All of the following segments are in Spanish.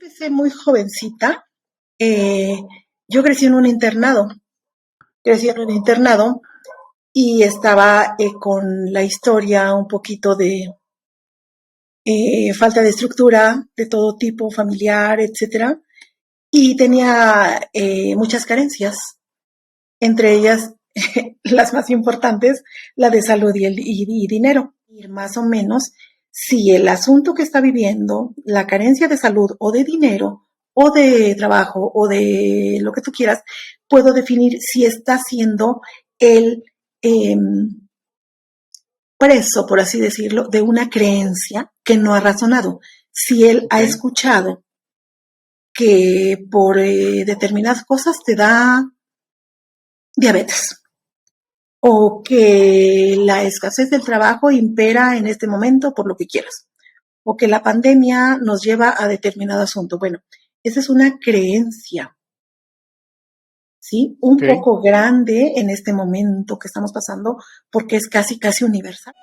Empecé muy jovencita. eh, yo crecí en un internado y estaba con la historia un poquito de falta de estructura de todo tipo, familiar, etcétera, y tenía muchas carencias, entre ellas las más importantes, la de salud y dinero. Y más o menos, si el asunto que está viviendo, la carencia de salud o de dinero, o de trabajo, o de lo que tú quieras, puedo definir si está siendo el eh, preso, por así decirlo, de una creencia que no ha razonado. Si él ha Ok. escuchado que por determinadas cosas te da diabetes, o que la escasez del trabajo impera en este momento por lo que quieras, o que la pandemia nos lleva a determinado asunto. Bueno, esa es una creencia, ¿sí? Un Ok. poco grande en este momento que estamos pasando porque es casi, casi universal.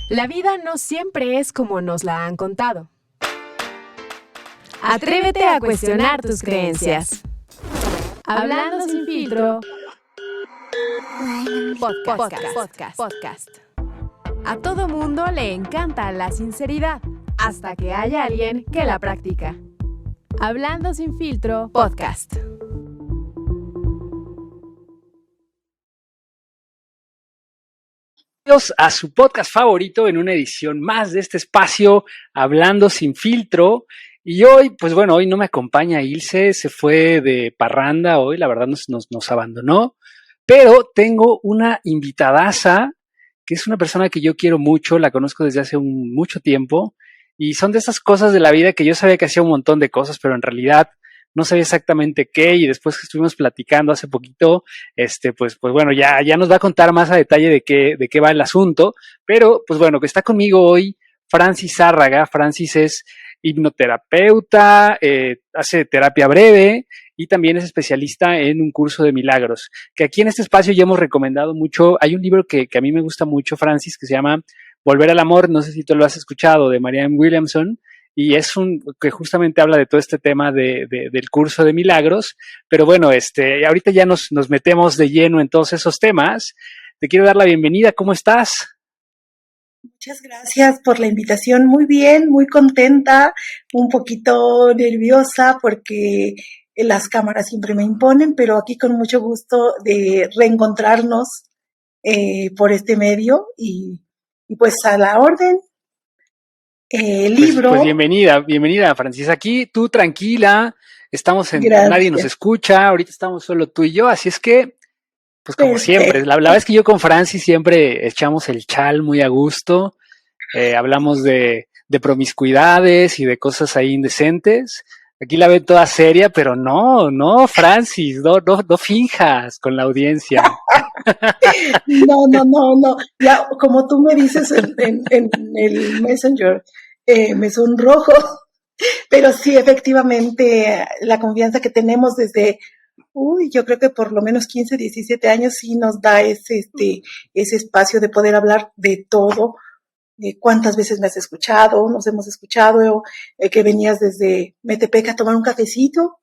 La vida no siempre es como nos la han contado. Atrévete a cuestionar tus creencias. Hablando sin filtro. Podcast. A todo mundo le encanta la sinceridad, hasta que haya alguien que la practica. Hablando sin filtro, podcast. Bienvenidos a su podcast favorito en una edición más de este espacio Hablando sin filtro. Y hoy, pues bueno, hoy no me acompaña Ilse, se fue de parranda hoy, la verdad nos abandonó, pero tengo una invitadaza que es una persona que yo quiero mucho, la conozco desde hace mucho tiempo y son de esas cosas de la vida que yo sabía que hacía un montón de cosas, pero en realidad no sabía exactamente qué y después que estuvimos platicando hace poquito, pues bueno, ya nos va a contar más a detalle de qué va el asunto, pero pues bueno, que está conmigo hoy Francis Zárraga. Francis es hipnoterapeuta, hace terapia breve y también es especialista en un curso de milagros, que aquí en este espacio ya hemos recomendado mucho. Hay un libro que a mí me gusta mucho, Francis, que se llama Volver al Amor, no sé si tú lo has escuchado, de Marianne Williamson, y es un que justamente habla de todo este tema del curso de milagros, pero bueno, ahorita ya nos metemos de lleno en todos esos temas. Te quiero dar la bienvenida, ¿cómo estás? Muchas gracias por la invitación. Muy bien, muy contenta, un poquito nerviosa porque las cámaras siempre me imponen, pero aquí con mucho gusto de reencontrarnos por este medio y pues a la orden. El Pues libro, bienvenida, Francis. Aquí tú tranquila, nadie nos gracias, escucha, ahorita estamos solo tú y yo, así es que, pues como siempre, la verdad perfecto. es que yo con Francis siempre echamos el chal muy a gusto, hablamos de promiscuidades y de cosas ahí indecentes. Aquí la ven toda seria, pero no, Francis, no finjas con la audiencia. No, no, no, no. Ya, como tú me dices en el Messenger, me sonrojo, pero sí, efectivamente, la confianza que tenemos desde, yo creo que por lo menos 15, 17 años sí nos da ese espacio de poder hablar de todo. ¿Cuántas veces me has escuchado? Nos hemos escuchado, que venías desde Metepec a tomar un cafecito,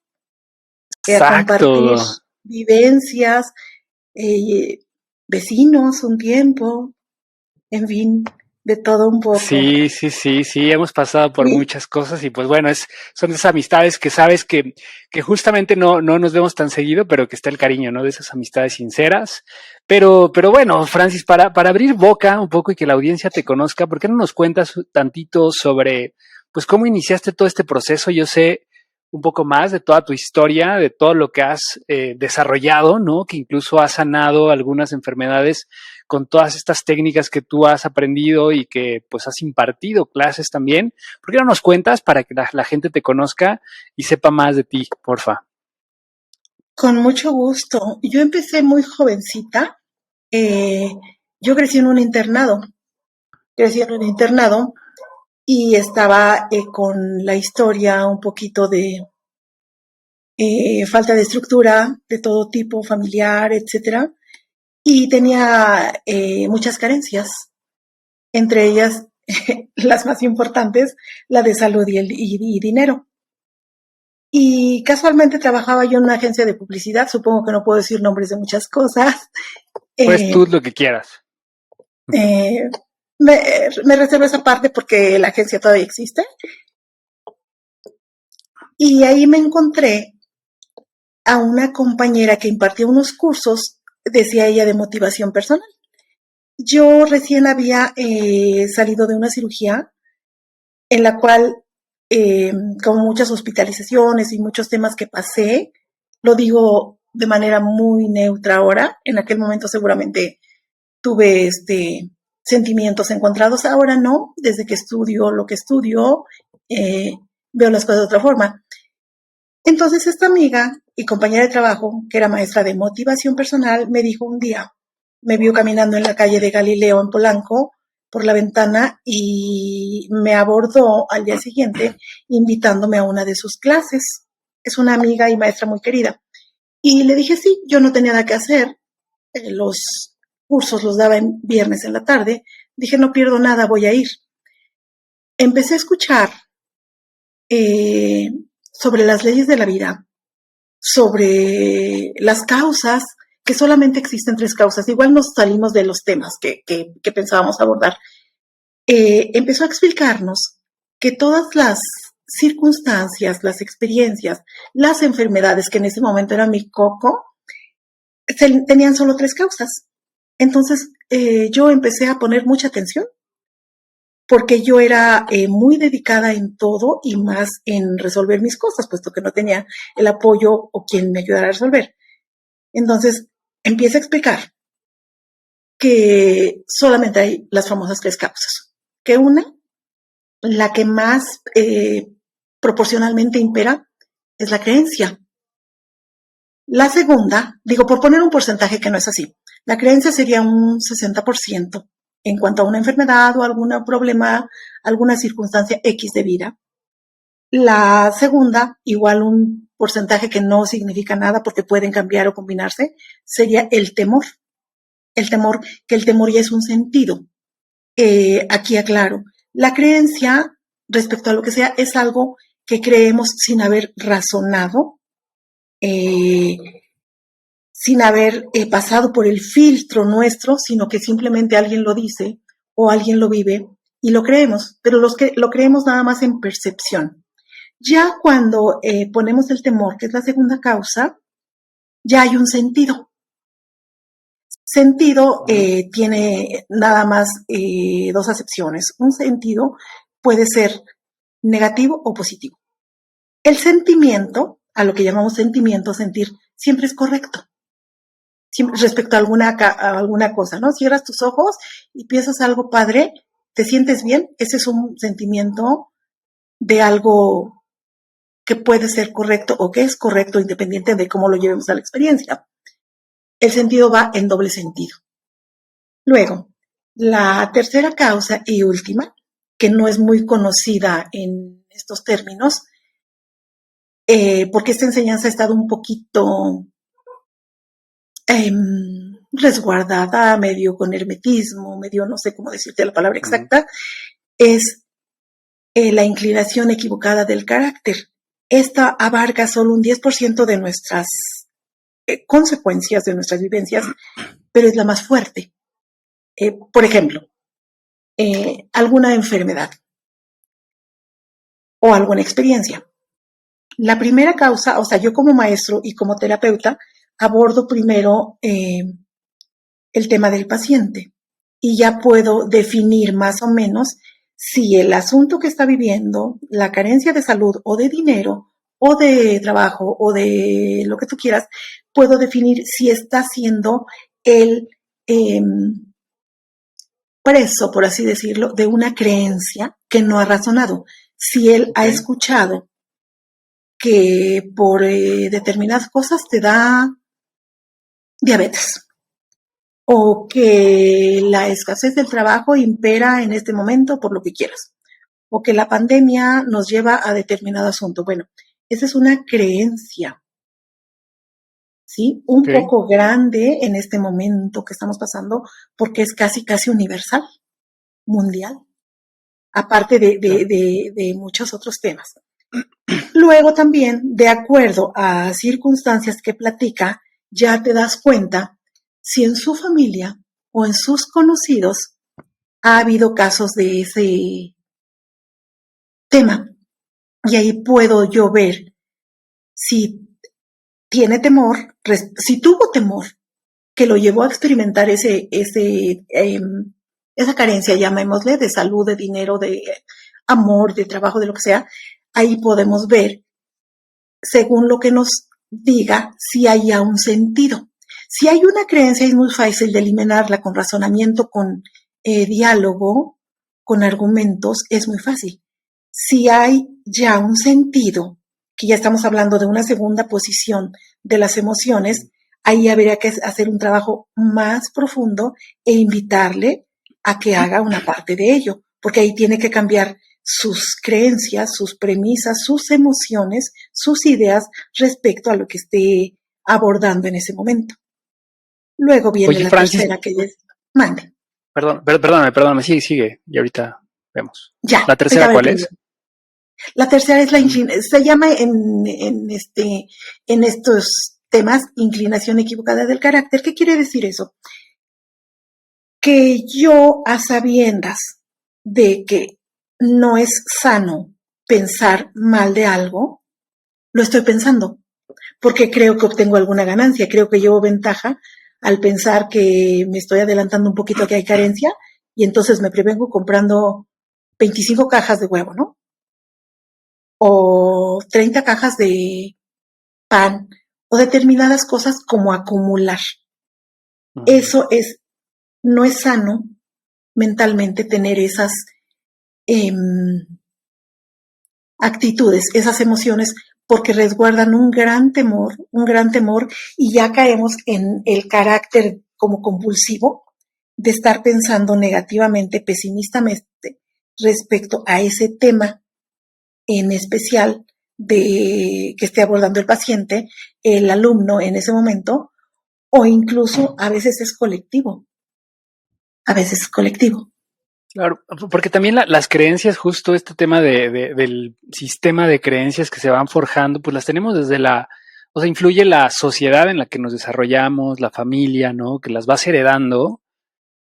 a compartir Exacto. vivencias, eh, vecinos un tiempo, en fin, de todo un poco. Sí, hemos pasado por Sí, muchas cosas y pues bueno, son esas amistades que sabes que justamente no nos vemos tan seguido, pero que está el cariño, ¿no? De esas amistades sinceras. Pero bueno, Francis, para abrir boca un poco y que la audiencia te conozca, ¿por qué no nos cuentas tantito sobre, pues, cómo iniciaste todo este proceso? Yo sé un poco más de toda tu historia, de todo lo que has desarrollado, ¿no? Que incluso has sanado algunas enfermedades con todas estas técnicas que tú has aprendido y que pues has impartido clases también. ¿Por qué no nos cuentas para que la gente te conozca y sepa más de ti, porfa? con mucho gusto. Yo empecé muy jovencita. eh, yo crecí en un internado y estaba con la historia un poquito de falta de estructura de todo tipo, familiar, etcétera, y tenía muchas carencias, entre ellas las más importantes, la de salud y dinero. Y casualmente trabajaba yo en una agencia de publicidad, supongo que no puedo decir nombres de muchas cosas. Pues tú lo que quieras. Me reservo esa parte porque la agencia todavía existe. Y ahí me encontré a una compañera que impartía unos cursos, decía ella, de motivación personal. Yo recién había salido de una cirugía en la cual, como muchas hospitalizaciones y muchos temas que pasé, lo digo de manera muy neutra ahora, en aquel momento seguramente tuve sentimientos encontrados, ahora no, desde que estudio lo que estudio, veo las cosas de otra forma. Entonces esta amiga y compañera de trabajo, que era maestra de motivación personal, me dijo un día, me vio caminando en la calle de Galileo en Polanco por la ventana y me abordó al día siguiente invitándome a una de sus clases. Es una amiga y maestra muy querida. Y le dije sí, yo no tenía nada que hacer, los cursos los daba en viernes en la tarde, dije no pierdo nada, voy a ir. Empecé a escuchar sobre las leyes de la vida, sobre las causas, que solamente existen 3 causas, igual nos salimos de los temas que pensábamos abordar. Empezó a explicarnos que todas las circunstancias, las experiencias, las enfermedades, que en ese momento era mi coco, tenían solo 3 causas. Entonces yo empecé a poner mucha atención porque yo era muy dedicada en todo y más en resolver mis cosas, puesto que no tenía el apoyo o quien me ayudara a resolver. Entonces, empieza a explicar que solamente hay las famosas 3 causas. Que una, la que más proporcionalmente impera, es la creencia. La segunda, digo, por poner un porcentaje que no es así, la creencia sería un 60% en cuanto a una enfermedad o algún problema, alguna circunstancia X de vida. La segunda, igual un porcentaje que no significa nada porque pueden cambiar o combinarse, sería el temor. El temor, que el temor ya es un sentido. Aquí aclaro, la creencia respecto a lo que sea es algo que creemos sin haber razonado, sin haber pasado por el filtro nuestro, sino que simplemente alguien lo dice o alguien lo vive y lo creemos, pero lo creemos nada más en percepción. Ya cuando ponemos el temor, que es la segunda causa, ya hay un sentido. Sentido tiene nada más 2 acepciones. Un sentido puede ser negativo o positivo. El sentimiento, a lo que llamamos sentimiento, sentir, siempre es correcto. Respecto a alguna cosa, ¿no? Cierras tus ojos y piensas algo padre, te sientes bien, ese es un sentimiento de algo que puede ser correcto o que es correcto independiente de cómo lo llevemos a la experiencia. El sentido va en doble sentido. Luego, la tercera causa y última, que no es muy conocida en estos términos, porque esta enseñanza ha estado un poquito resguardada, medio con hermetismo, medio no sé cómo decirte la palabra exacta, es la inclinación equivocada del carácter. Esta abarca solo un 10% de nuestras consecuencias, de nuestras vivencias, pero es la más fuerte. Por ejemplo, alguna enfermedad o alguna experiencia. La primera causa, o sea, yo como maestro y como terapeuta, abordo primero el tema del paciente y ya puedo definir más o menos si el asunto que está viviendo, la carencia de salud o de dinero o de trabajo o de lo que tú quieras, puedo definir si está siendo el preso, por así decirlo, de una creencia que no ha razonado. Si él ha escuchado que por determinadas cosas te da diabetes o que la escasez del trabajo impera en este momento por lo que quieras o que la pandemia nos lleva a determinado asunto. Bueno, esa es una creencia, ¿sí? Un poco grande en este momento que estamos pasando porque es casi universal, mundial. aparte de muchos otros temas. Luego también, de acuerdo a circunstancias que platica, ya te das cuenta si en su familia o en sus conocidos ha habido casos de ese tema. Y ahí puedo yo ver si tiene temor, si tuvo temor, que lo llevó a experimentar esa carencia, llamémosle, de salud, de dinero, de amor, de trabajo, de lo que sea. Ahí podemos ver, según lo que nos diga, si hay un sentido. Si hay una creencia, es muy fácil de eliminarla con razonamiento, con diálogo, con argumentos, es muy fácil. Si hay ya un sentido, que ya estamos hablando de una segunda posición de las emociones, ahí habría que hacer un trabajo más profundo e invitarle a que haga una parte de ello, porque ahí tiene que cambiar sus creencias, sus premisas, sus emociones, sus ideas respecto a lo que esté abordando en ese momento. Luego viene Oye, la Francis, tercera, que es... Mande. Perdóname, sigue, y ahorita vemos. Ya, ¿La tercera cuál es? La tercera es se llama en estos temas inclinación equivocada del carácter. ¿Qué quiere decir eso? Que yo, a sabiendas de que no es sano pensar mal de algo, lo estoy pensando, porque creo que obtengo alguna ganancia, creo que llevo ventaja al pensar que me estoy adelantando un poquito, que hay carencia, y entonces me prevengo comprando 25 cajas de huevo, ¿no? O 30 cajas de pan, o determinadas cosas como acumular. Eso no es sano mentalmente tener esas actitudes, esas emociones, porque resguardan un gran temor, y ya caemos en el carácter como compulsivo de estar pensando negativamente, pesimistamente respecto a ese tema en especial que esté abordando el paciente, el alumno en ese momento, o incluso a veces es colectivo. Claro, porque también las creencias, justo este tema del sistema de creencias que se van forjando, pues las tenemos o sea, influye la sociedad en la que nos desarrollamos, la familia, ¿no? Que las vas heredando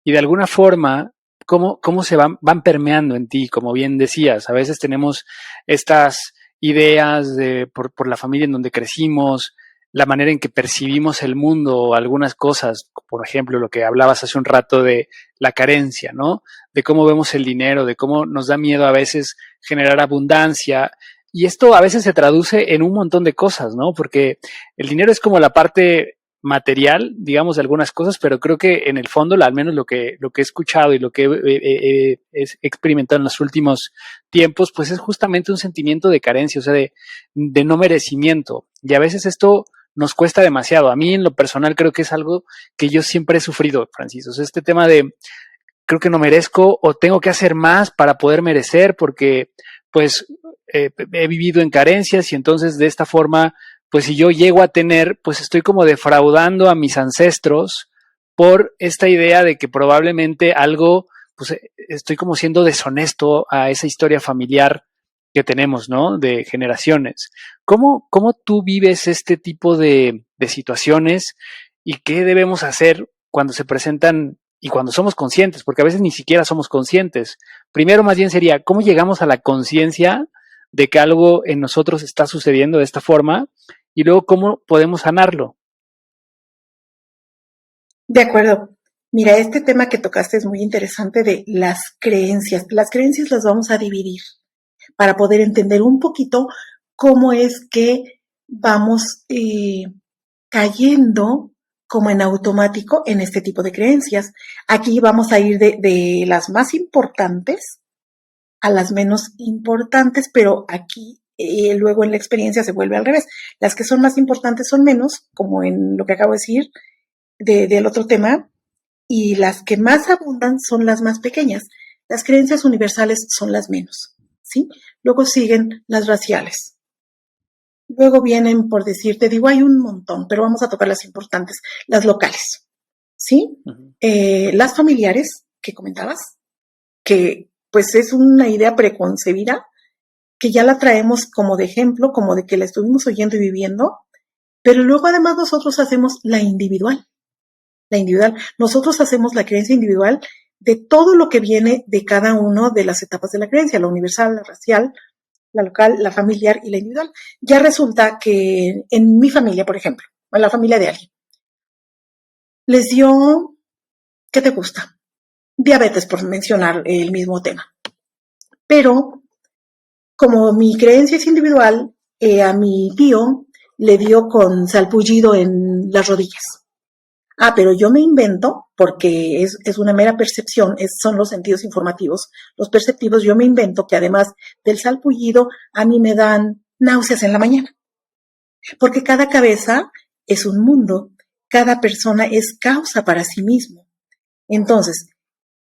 y de alguna forma, cómo se van permeando en ti, como bien decías. A veces tenemos estas ideas por la familia en donde crecimos, la manera en que percibimos el mundo o algunas cosas, por ejemplo, lo que hablabas hace un rato de la carencia, ¿no? De cómo vemos el dinero, de cómo nos da miedo a veces generar abundancia. Y esto a veces se traduce en un montón de cosas, ¿no? Porque el dinero es como la parte material, digamos, de algunas cosas, pero creo que en el fondo, al menos lo que he escuchado y lo que he experimentado en los últimos tiempos, pues es justamente un sentimiento de carencia, o sea, de no merecimiento. Y a veces esto nos cuesta demasiado. A mí en lo personal creo que es algo que yo siempre he sufrido, Francis. O sea, este tema de creo que no merezco o tengo que hacer más para poder merecer porque pues he vivido en carencias y entonces de esta forma pues si yo llego a tener, pues estoy como defraudando a mis ancestros por esta idea de que probablemente algo, pues estoy como siendo deshonesto a esa historia familiar que tenemos, ¿no? De generaciones. ¿Cómo tú vives este tipo de situaciones y qué debemos hacer cuando se presentan y cuando somos conscientes? Porque a veces ni siquiera somos conscientes. Primero, más bien sería, ¿cómo llegamos a la conciencia de que algo en nosotros está sucediendo de esta forma? Y luego, ¿cómo podemos sanarlo? De acuerdo. Mira, este tema que tocaste es muy interesante de las creencias. Las creencias las vamos a dividir para poder entender un poquito cómo es que vamos cayendo como en automático en este tipo de creencias. Aquí vamos a ir de las más importantes a las menos importantes, pero aquí luego en la experiencia se vuelve al revés. Las que son más importantes son menos, como en lo que acabo de decir del otro tema, y las que más abundan son las más pequeñas. Las creencias universales son las menos, ¿sí? Luego siguen las raciales. Luego vienen, por decirte, digo, hay un montón, pero vamos a tocar las importantes, las locales, ¿sí? Las familiares que comentabas, que pues es una idea preconcebida que ya la traemos como de ejemplo, como de que la estuvimos oyendo y viviendo, pero luego además nosotros hacemos la individual. Nosotros hacemos la creencia individual de todo lo que viene de cada una de las etapas de la creencia, la universal, la racial, la local, la familiar y la individual. Ya resulta que en mi familia, por ejemplo, en la familia de alguien, les dio, ¿qué te gusta? Diabetes, por mencionar el mismo tema. Pero, como mi creencia es individual, a mi tío le dio con salpullido en las rodillas. Pero yo me invento, porque es una mera percepción, son los sentidos informativos, los perceptivos, yo me invento que además del salpullido, a mí me dan náuseas en la mañana. Porque cada cabeza es un mundo, cada persona es causa para sí mismo. Entonces,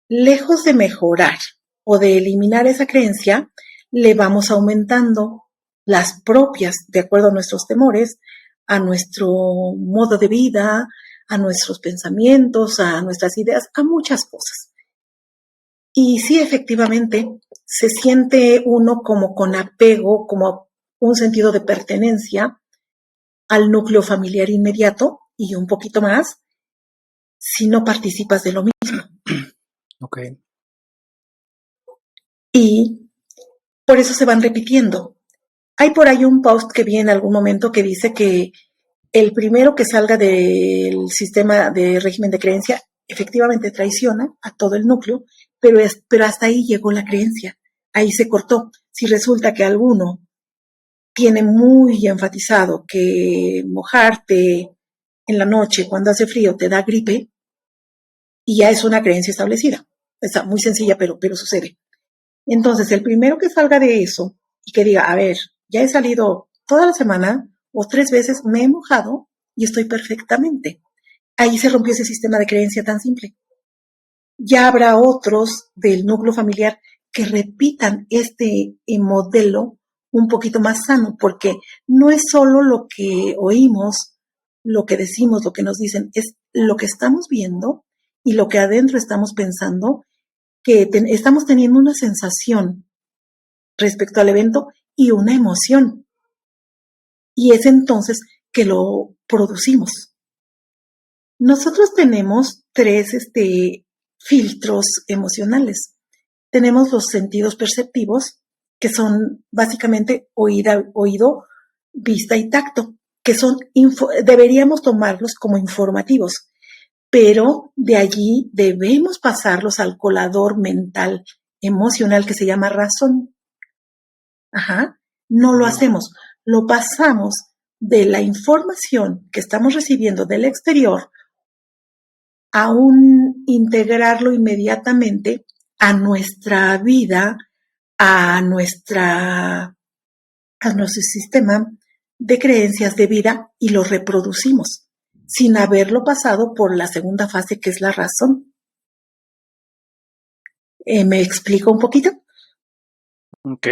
lejos de mejorar o de eliminar esa creencia, le vamos aumentando las propias, de acuerdo a nuestros temores, a nuestro modo de vida, a nuestros pensamientos, a nuestras ideas, a muchas cosas. Y sí, efectivamente, se siente uno como con apego, como un sentido de pertenencia al núcleo familiar inmediato y un poquito más si no participas de lo mismo. Ok. Y por eso se van repitiendo. Hay por ahí un post que vi en algún momento que dice que el primero que salga del sistema de régimen de creencia efectivamente traiciona a todo el núcleo, pero hasta ahí llegó la creencia, ahí se cortó. Si resulta que alguno tiene muy enfatizado que mojarte en la noche cuando hace frío te da gripe, y ya es una creencia establecida. Está muy sencilla, pero sucede. Entonces, el primero que salga de eso y que diga, a ver, ya he salido toda la semana o 3 veces, me he mojado y estoy perfectamente. Ahí se rompió ese sistema de creencia tan simple. Ya habrá otros del núcleo familiar que repitan este modelo un poquito más sano, porque no es solo lo que oímos, lo que decimos, lo que nos dicen, es lo que estamos viendo y lo que adentro estamos pensando, que estamos teniendo una sensación respecto al evento y una emoción. Y es entonces que lo producimos. Nosotros tenemos 3 filtros emocionales. Tenemos los sentidos perceptivos, que son básicamente oído, vista y tacto, que deberíamos tomarlos como informativos, pero de allí debemos pasarlos al colador mental emocional que se llama razón. No lo hacemos, lo pasamos de la información que estamos recibiendo del exterior a integrarlo inmediatamente a nuestra vida, a nuestro sistema de creencias de vida y lo reproducimos sin haberlo pasado por la segunda fase, que es la razón. ¿Me explico un poquito? Ok.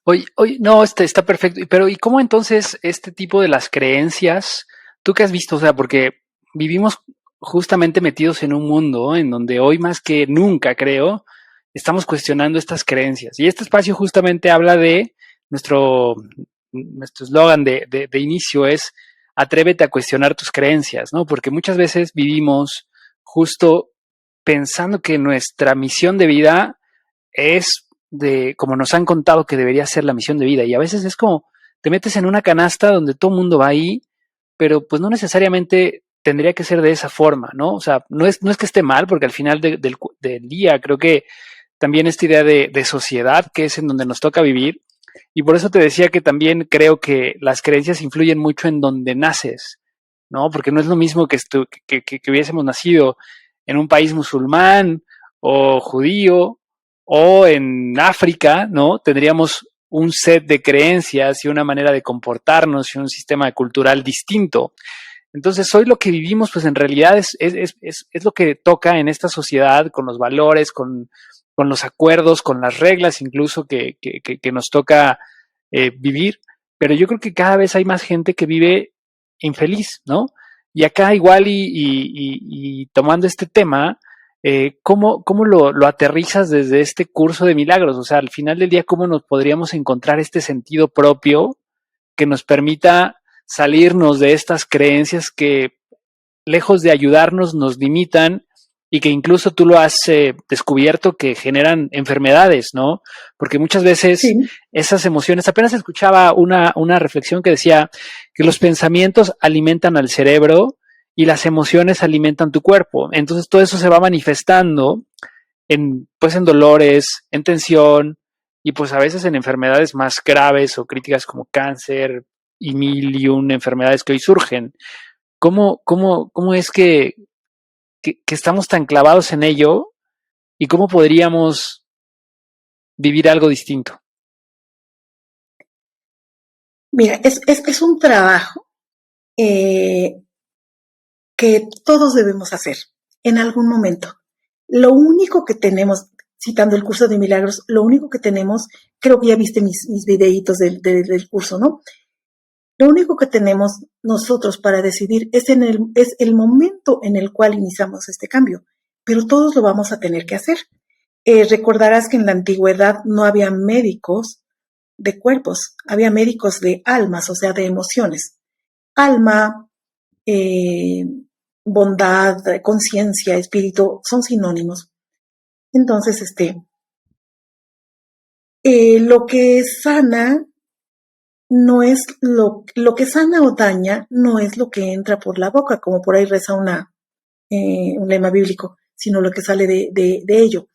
Oye, no, está perfecto. Pero, ¿y cómo entonces este tipo de las creencias, tú qué has visto? O sea, porque vivimos justamente metidos en un mundo en donde hoy más que nunca, creo, estamos cuestionando estas creencias. Y este espacio justamente habla de nuestro eslogan de inicio es atrévete a cuestionar tus creencias, ¿no? Porque muchas veces vivimos justo pensando que nuestra misión de vida es como nos han contado que debería ser la misión de vida. Y a veces es como te metes en una canasta donde todo el mundo va ahí, pero pues no necesariamente tendría que ser de esa forma, ¿no? O sea, no es que esté mal, porque al final del día creo que también esta idea de sociedad, que es en donde nos toca vivir, y por eso te decía que también creo que las creencias influyen mucho en donde naces, ¿no? Porque no es lo mismo que hubiésemos nacido en un país musulmán o judío o en África, ¿no? Tendríamos un set de creencias y una manera de comportarnos y un sistema cultural distinto. Entonces, hoy lo que vivimos, pues en realidad es lo que toca en esta sociedad, con los valores, con los acuerdos, con las reglas incluso que nos toca vivir. Pero yo creo que cada vez hay más gente que vive infeliz, ¿no? Y acá igual y tomando este tema, ¿cómo lo aterrizas desde este curso de milagros? O sea, al final del día, ¿cómo nos podríamos encontrar este sentido propio que nos permita salirnos de estas creencias que, lejos de ayudarnos, nos limitan y que incluso tú lo has descubierto que generan enfermedades, ¿no? Porque muchas veces Sí, esas emociones, apenas escuchaba una reflexión que decía que los pensamientos alimentan al cerebro y las emociones alimentan tu cuerpo. Entonces todo eso se va manifestando pues en dolores, en tensión y pues a veces en enfermedades más graves o críticas como cáncer y mil y una enfermedades que hoy surgen. ¿Cómo es que estamos tan clavados en ello y cómo podríamos vivir algo distinto? mira, es un trabajo eh, que todos debemos hacer en algún momento. Lo único que tenemos, citando el curso de milagros, lo único que tenemos, creo que ya viste mis videitos del curso, ¿no? Lo único que tenemos nosotros para decidir es el momento en el cual iniciamos este cambio, pero todos lo vamos a tener que hacer. Recordarás que en la antigüedad no había médicos de cuerpos, había médicos de almas, o sea, de emociones. Alma, eh, bondad, conciencia, espíritu, son sinónimos. Entonces, lo que sana no es lo que sana o daña, no es lo que entra por la boca, como por ahí reza un lema bíblico, sino lo que sale de ello.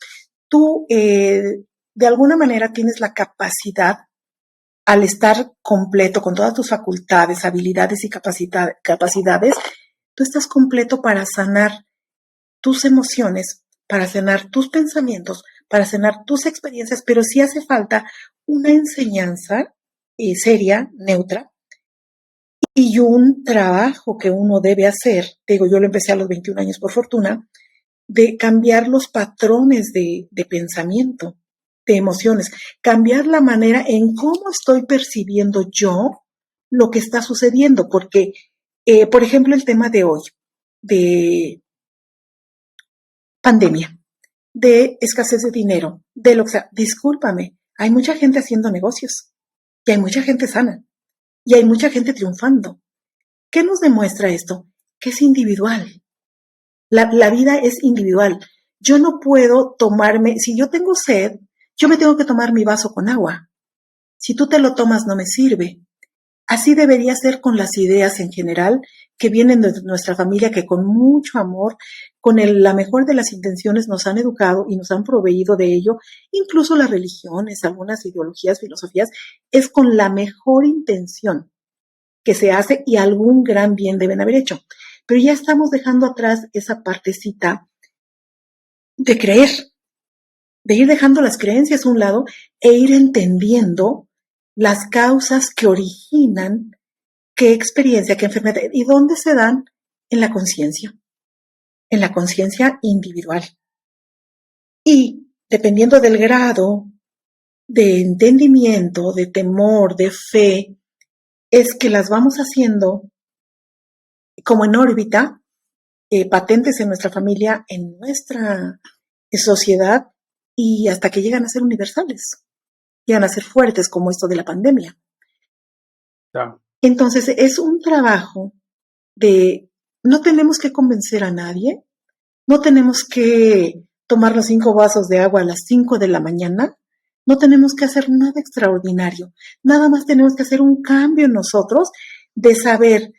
Tú, de alguna manera, tienes la capacidad, al estar completo con todas tus facultades, habilidades y capacidades, tú estás completo para sanar tus emociones, para sanar tus pensamientos, para sanar tus experiencias, pero sí hace falta una enseñanza seria, neutra, y un trabajo que uno debe hacer, digo, yo lo empecé a los 21 años por fortuna, de cambiar los patrones de pensamiento, de emociones, cambiar la manera en cómo estoy percibiendo yo lo que está sucediendo, porque, por ejemplo, el tema de hoy, de pandemia, de escasez de dinero, de lo que sea, discúlpame, hay mucha gente haciendo negocios y hay mucha gente sana y hay mucha gente triunfando. ¿Qué nos demuestra esto? Que es individual. La vida es individual. Yo no puedo tomarme, si yo tengo sed, yo me tengo que tomar mi vaso con agua. Si tú te lo tomas, no me sirve. Así debería ser con las ideas en general que vienen de nuestra familia, que con mucho amor, con la mejor de las intenciones nos han educado y nos han proveído de ello. Incluso las religiones, algunas ideologías, filosofías, es con la mejor intención que se hace y algún gran bien deben haber hecho. Pero ya estamos dejando atrás esa partecita de creer, de ir dejando las creencias a un lado e ir entendiendo las causas que originan qué experiencia, qué enfermedad y dónde se dan en la conciencia individual. Y dependiendo del grado de entendimiento, de temor, de fe, es que las vamos haciendo como en órbita, patentes en nuestra familia, en nuestra sociedad, y hasta que llegan a ser universales, llegan a ser fuertes como esto de la pandemia. Claro. Entonces es un trabajo de, no tenemos que convencer a nadie, no tenemos que tomar los 5 vasos de agua a las 5 de la mañana, no tenemos que hacer nada extraordinario, nada más tenemos que hacer un cambio en nosotros de saber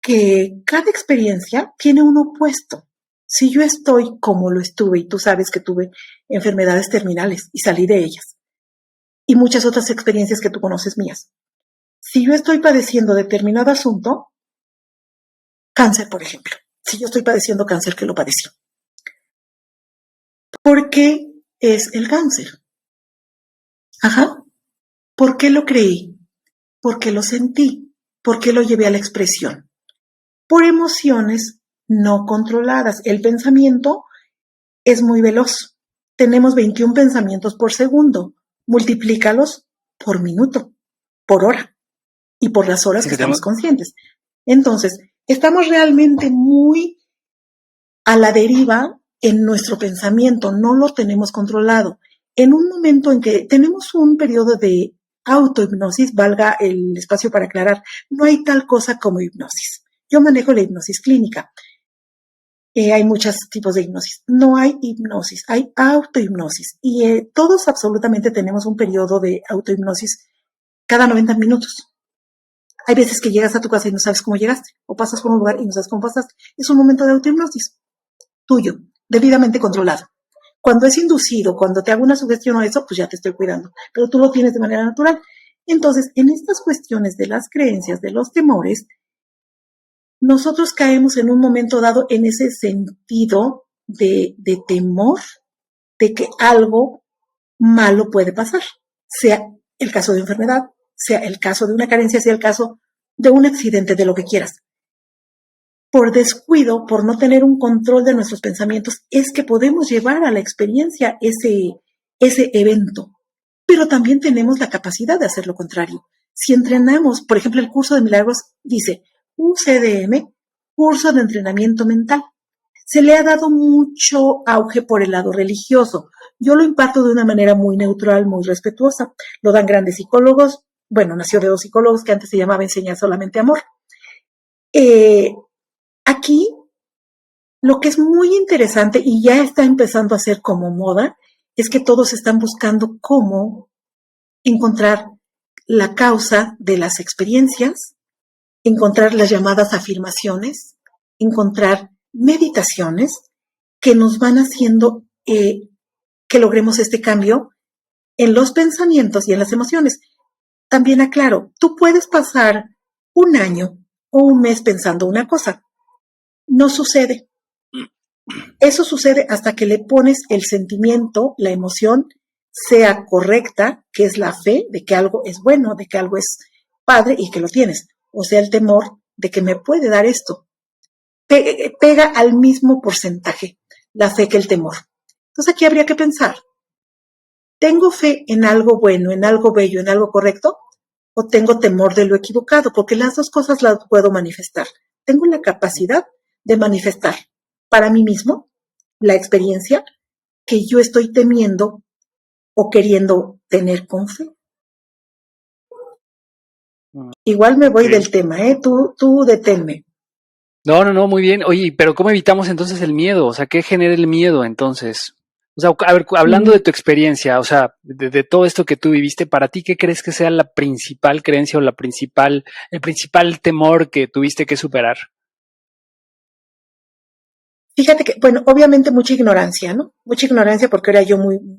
que cada experiencia tiene un opuesto. Si yo estoy como lo estuve, y tú sabes que tuve enfermedades terminales y salí de ellas, y muchas otras experiencias que tú conoces mías. Si yo estoy padeciendo determinado asunto, cáncer, por ejemplo, si yo estoy padeciendo cáncer, que lo padecí. ¿Por qué es el cáncer? Ajá. ¿Por qué lo creí? ¿Por qué lo sentí? ¿Por qué lo llevé a la expresión? Por emociones no controladas. El pensamiento es muy veloz. Tenemos 21 pensamientos por segundo. Multiplícalos por minuto, por hora y por las horas Sí, que estamos conscientes. Entonces, estamos realmente muy a la deriva en nuestro pensamiento, no lo tenemos controlado. En un momento en que tenemos un periodo de autohipnosis, valga el espacio para aclarar, no hay tal cosa como hipnosis. Yo manejo la hipnosis clínica. Hay muchos tipos de hipnosis. No hay hipnosis, hay autohipnosis. Y todos absolutamente tenemos un periodo de autohipnosis cada 90 minutos. Hay veces que llegas a tu casa y no sabes cómo llegaste, o pasas por un lugar y no sabes cómo pasaste. Es un momento de autohipnosis tuyo, debidamente controlado. Cuando es inducido, cuando te hago una sugestión o eso, pues ya te estoy cuidando, pero tú lo tienes de manera natural. Entonces, en estas cuestiones de las creencias, de los temores, nosotros caemos en un momento dado en ese sentido de temor de que algo malo puede pasar, sea el caso de enfermedad, sea el caso de una carencia, sea el caso de un accidente, de lo que quieras. Por descuido, por no tener un control de nuestros pensamientos, es que podemos llevar a la experiencia ese evento. Pero también tenemos la capacidad de hacer lo contrario. Si entrenamos, por ejemplo, el curso de milagros dice UCDM, curso de entrenamiento mental. Se le ha dado mucho auge por el lado religioso. Yo lo imparto de una manera muy neutral, muy respetuosa. Lo dan grandes psicólogos. Bueno, nació de 2 psicólogos que antes se llamaba Enseñar Solamente Amor. Aquí, lo que es muy interesante y ya está empezando a ser como moda, es que todos están buscando cómo encontrar la causa de las experiencias, encontrar las llamadas afirmaciones, encontrar meditaciones que nos van haciendo que logremos este cambio en los pensamientos y en las emociones. También aclaro, tú puedes pasar un año o un mes pensando una cosa. No sucede. Eso sucede hasta que le pones el sentimiento, la emoción, sea correcta, que es la fe de que algo es bueno, de que algo es padre y que lo tienes. O sea, el temor de que me puede dar esto. Pega al mismo porcentaje la fe que el temor. Entonces aquí habría que pensar, ¿tengo fe en algo bueno, en algo bello, en algo correcto? ¿O tengo temor de lo equivocado? Porque las dos cosas las puedo manifestar. Tengo la capacidad de manifestar para mí mismo la experiencia que yo estoy temiendo o queriendo tener con fe. Igual me voy del tema, Tú deténme. No, muy bien. Oye, pero ¿cómo evitamos entonces el miedo? O sea, ¿qué genera el miedo entonces? O sea, a ver, hablando de tu experiencia, o sea, de todo esto que tú viviste, para ti, ¿qué crees que sea la principal creencia o el principal temor que tuviste que superar? Fíjate que, bueno, obviamente mucha ignorancia, ¿no? Mucha ignorancia porque era yo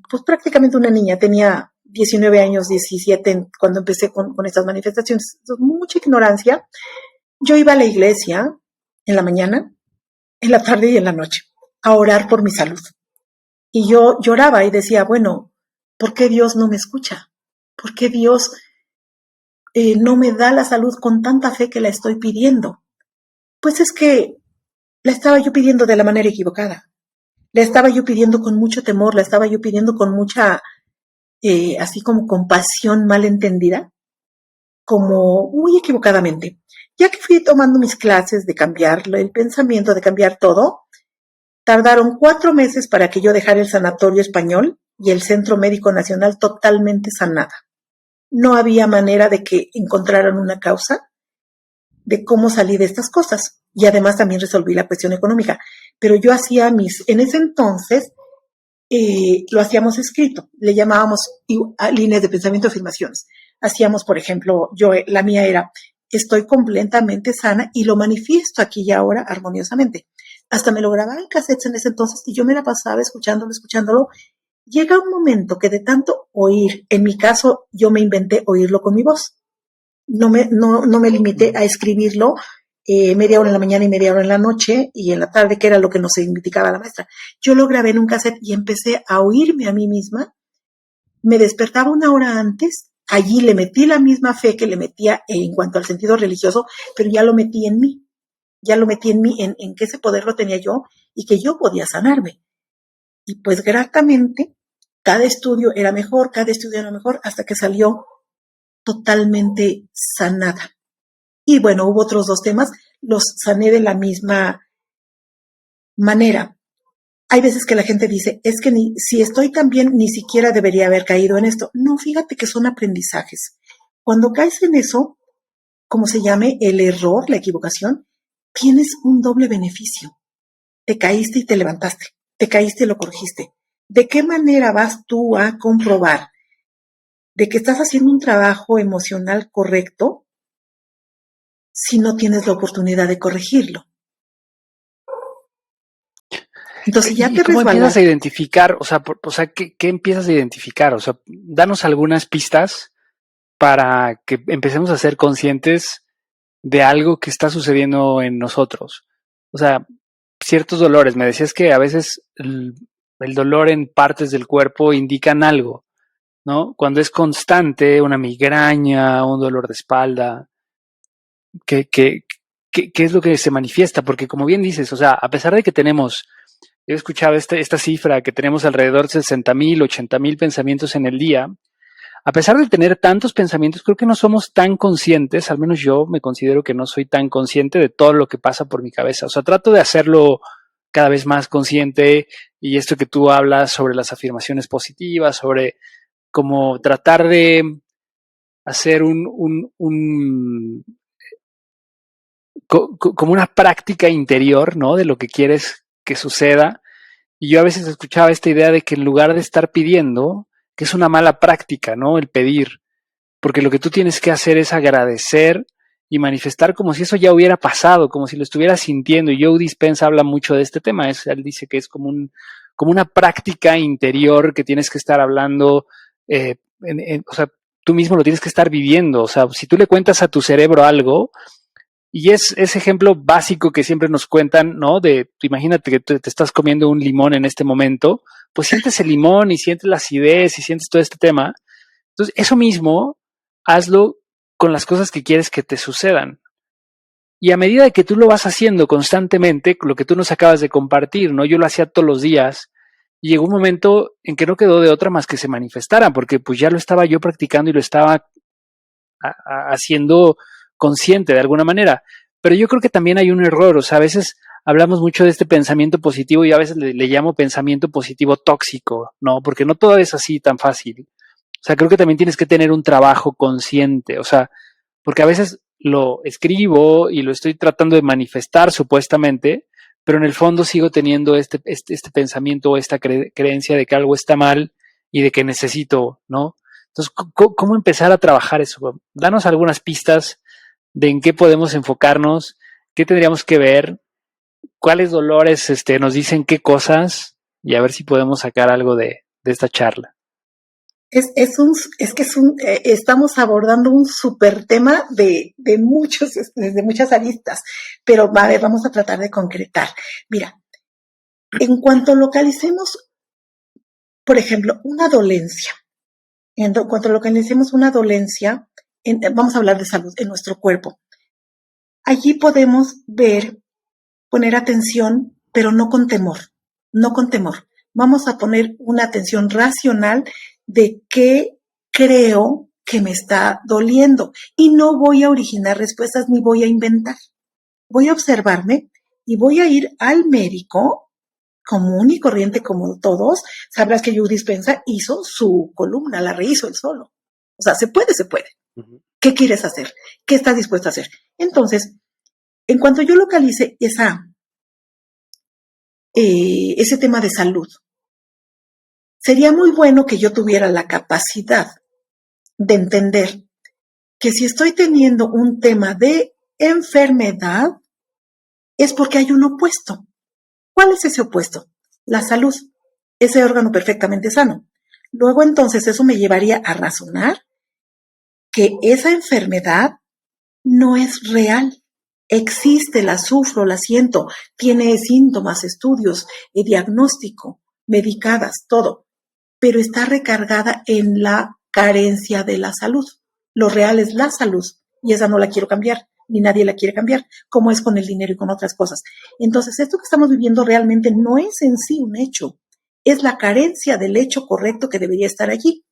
pues prácticamente una niña, tenía 19 años, 17 cuando empecé con estas manifestaciones. Entonces, mucha ignorancia. Yo iba a la iglesia en la mañana, en la tarde y en la noche a orar por mi salud. Y yo lloraba y decía, bueno, ¿por qué Dios no me escucha? ¿Por qué Dios no me da la salud con tanta fe que la estoy pidiendo? Pues es que la estaba yo pidiendo de la manera equivocada. La estaba yo pidiendo con mucho temor, la estaba yo pidiendo con mucha, así como compasión mal entendida, como muy equivocadamente. Ya que fui tomando mis clases de cambiar el pensamiento, de cambiar todo, tardaron 4 meses para que yo dejara el sanatorio español y el Centro Médico Nacional totalmente sanada. No había manera de que encontraran una causa de cómo salí de estas cosas. Y además también resolví la cuestión económica. Pero yo hacía en ese entonces, lo hacíamos escrito, le llamábamos líneas de pensamiento, afirmaciones. Hacíamos, por ejemplo, la mía era, estoy completamente sana y lo manifiesto aquí y ahora armoniosamente. Hasta me lo grababa en cassettes en ese entonces y yo me la pasaba escuchándolo. Llega un momento que de tanto oír, en mi caso, yo me inventé oírlo con mi voz. No me limité a escribirlo media hora en la mañana y media hora en la noche y en la tarde, que era lo que nos indicaba la maestra. Yo lo grabé en un cassette y empecé a oírme a mí misma. Me despertaba 1 hora antes, allí le metí la misma fe que le metía en cuanto al sentido religioso, pero ya lo metí en mí. En que ese poder lo tenía yo y que yo podía sanarme. Y pues gratamente, cada estudio era mejor, hasta que salió totalmente sanada. Y bueno, hubo otros 2 temas, los sané de la misma manera. Hay veces que la gente dice, es que si estoy tan bien, ni siquiera debería haber caído en esto. No, fíjate que son aprendizajes. Cuando caes en eso, como se llame el error, la equivocación, tienes un doble beneficio. Te caíste y te levantaste. Te caíste y lo corregiste. ¿De qué manera vas tú a comprobar de que estás haciendo un trabajo emocional correcto si no tienes la oportunidad de corregirlo? Entonces ya ¿Y te cómo empiezas a resbalaste. identificar? ¿Qué empiezas a identificar? O sea, danos algunas pistas para que empecemos a ser conscientes de algo que está sucediendo en nosotros. O sea, ciertos dolores. Me decías que a veces el dolor en partes del cuerpo indican algo, ¿no? Cuando es constante, una migraña, un dolor de espalda, ¿qué, qué, qué es lo que se manifiesta? Porque como bien dices, o sea, a pesar de que tenemos, yo he escuchado esta cifra, que tenemos alrededor de 60,000, 80,000 pensamientos en el día. A pesar de tener tantos pensamientos, creo que no somos tan conscientes, al menos yo me considero que no soy tan consciente de todo lo que pasa por mi cabeza. O sea, trato de hacerlo cada vez más consciente, y esto que tú hablas sobre las afirmaciones positivas, sobre cómo tratar de hacer como una práctica interior, ¿no? De lo que quieres que suceda. Y yo a veces escuchaba esta idea de que en lugar de estar pidiendo, que es una mala práctica, ¿no? El pedir, porque lo que tú tienes que hacer es agradecer y manifestar como si eso ya hubiera pasado, como si lo estuvieras sintiendo. Y Joe Dispenza habla mucho de este tema. Él dice que es como una práctica interior que tienes que estar hablando, o sea, tú mismo lo tienes que estar viviendo. O sea, si tú le cuentas a tu cerebro algo, y es ese ejemplo básico que siempre nos cuentan, ¿no? Imagínate que te estás comiendo un limón en este momento, pues sientes el limón y sientes la acidez y sientes todo este tema. Entonces, eso mismo, hazlo con las cosas que quieres que te sucedan. Y a medida que tú lo vas haciendo constantemente, lo que tú nos acabas de compartir, ¿no? Yo lo hacía todos los días, y llegó un momento en que no quedó de otra más que se manifestaran, porque pues ya lo estaba yo practicando y lo estaba haciendo consciente de alguna manera. Pero yo creo que también hay un error. O sea, a veces hablamos mucho de este pensamiento positivo y a veces le llamo pensamiento positivo tóxico, ¿no? Porque no todo es así tan fácil. O sea, creo que también tienes que tener un trabajo consciente. O sea, porque a veces lo escribo y lo estoy tratando de manifestar supuestamente, pero en el fondo sigo teniendo este pensamiento o esta creencia de que algo está mal y de que necesito, ¿no? Entonces, ¿cómo empezar a trabajar eso? Danos algunas pistas de en qué podemos enfocarnos, qué tendríamos que ver, cuáles dolores nos dicen qué cosas, y a ver si podemos sacar algo de esta charla. Estamos abordando un súper tema de muchos, desde muchas aristas, pero a ver, vamos a tratar de concretar. Mira, en cuanto localicemos, por ejemplo, una dolencia, vamos a hablar de salud en nuestro cuerpo. Allí podemos poner atención, pero no con temor, no con temor. Vamos a poner una atención racional de qué creo que me está doliendo, y no voy a originar respuestas ni voy a inventar. Voy a observarme y voy a ir al médico común y corriente como todos. Sabrás que Joe Dispenza hizo su columna, la rehizo él solo. O sea, se puede. Uh-huh. ¿Qué quieres hacer? ¿Qué estás dispuesto a hacer? Entonces, en cuanto yo localice ese tema de salud, sería muy bueno que yo tuviera la capacidad de entender que si estoy teniendo un tema de enfermedad, es porque hay un opuesto. ¿Cuál es ese opuesto? La salud, ese órgano perfectamente sano. Luego entonces eso me llevaría a razonar que esa enfermedad no es real. Existe, la sufro, la siento, tiene síntomas, estudios, diagnóstico, medicadas, todo, pero está recargada en la carencia de la salud. Lo real es la salud, y esa no la quiero cambiar, ni nadie la quiere cambiar, como es con el dinero y con otras cosas. Entonces, esto que estamos viviendo realmente no es en sí un hecho, es la carencia del hecho correcto que debería estar allí.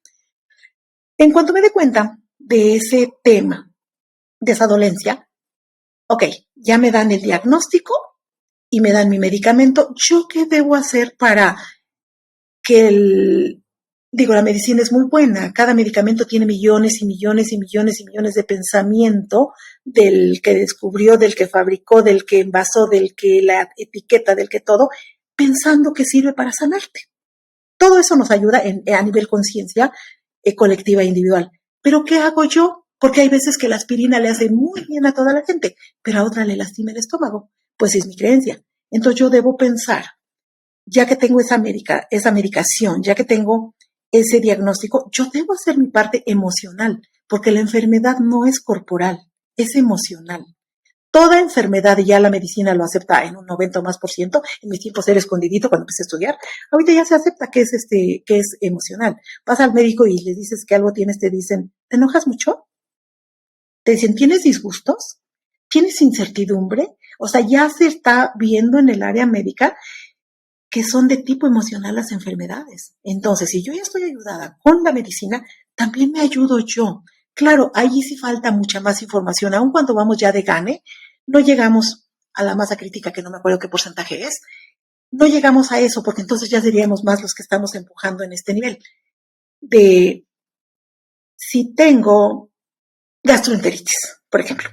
En cuanto me dé cuenta de ese tema, de esa dolencia, ok, ya me dan el diagnóstico y me dan mi medicamento, ¿yo qué debo hacer para que la medicina es muy buena, cada medicamento tiene millones y millones y millones y millones de pensamiento del que descubrió, del que fabricó, del que envasó, del que la etiqueta, del que todo, pensando que sirve para sanarte. Todo eso nos ayuda a nivel conciencia colectiva e individual. Pero ¿qué hago yo? Porque hay veces que la aspirina le hace muy bien a toda la gente, pero a otra le lastima el estómago. Pues es mi creencia. Entonces yo debo pensar, ya que tengo esa medicación, ya que tengo ese diagnóstico, yo debo hacer mi parte emocional, porque la enfermedad no es corporal, es emocional. Toda enfermedad, y ya la medicina lo acepta en un 90 o más %, en mis tiempos era escondidito cuando empecé a estudiar, ahorita ya se acepta que es emocional. Vas al médico y le dices que algo tienes, te dicen, ¿te enojas mucho? Te dicen, ¿tienes disgustos? ¿Tienes incertidumbre? O sea, ya se está viendo en el área médica que son de tipo emocional las enfermedades. Entonces, si yo ya estoy ayudada con la medicina, también me ayudo yo. Claro, allí sí falta mucha más información, aun cuando vamos ya de gane, no llegamos a la masa crítica, que no me acuerdo qué porcentaje es, no llegamos a eso, porque entonces ya seríamos más los que estamos empujando en este nivel. De si tengo gastroenteritis, por ejemplo,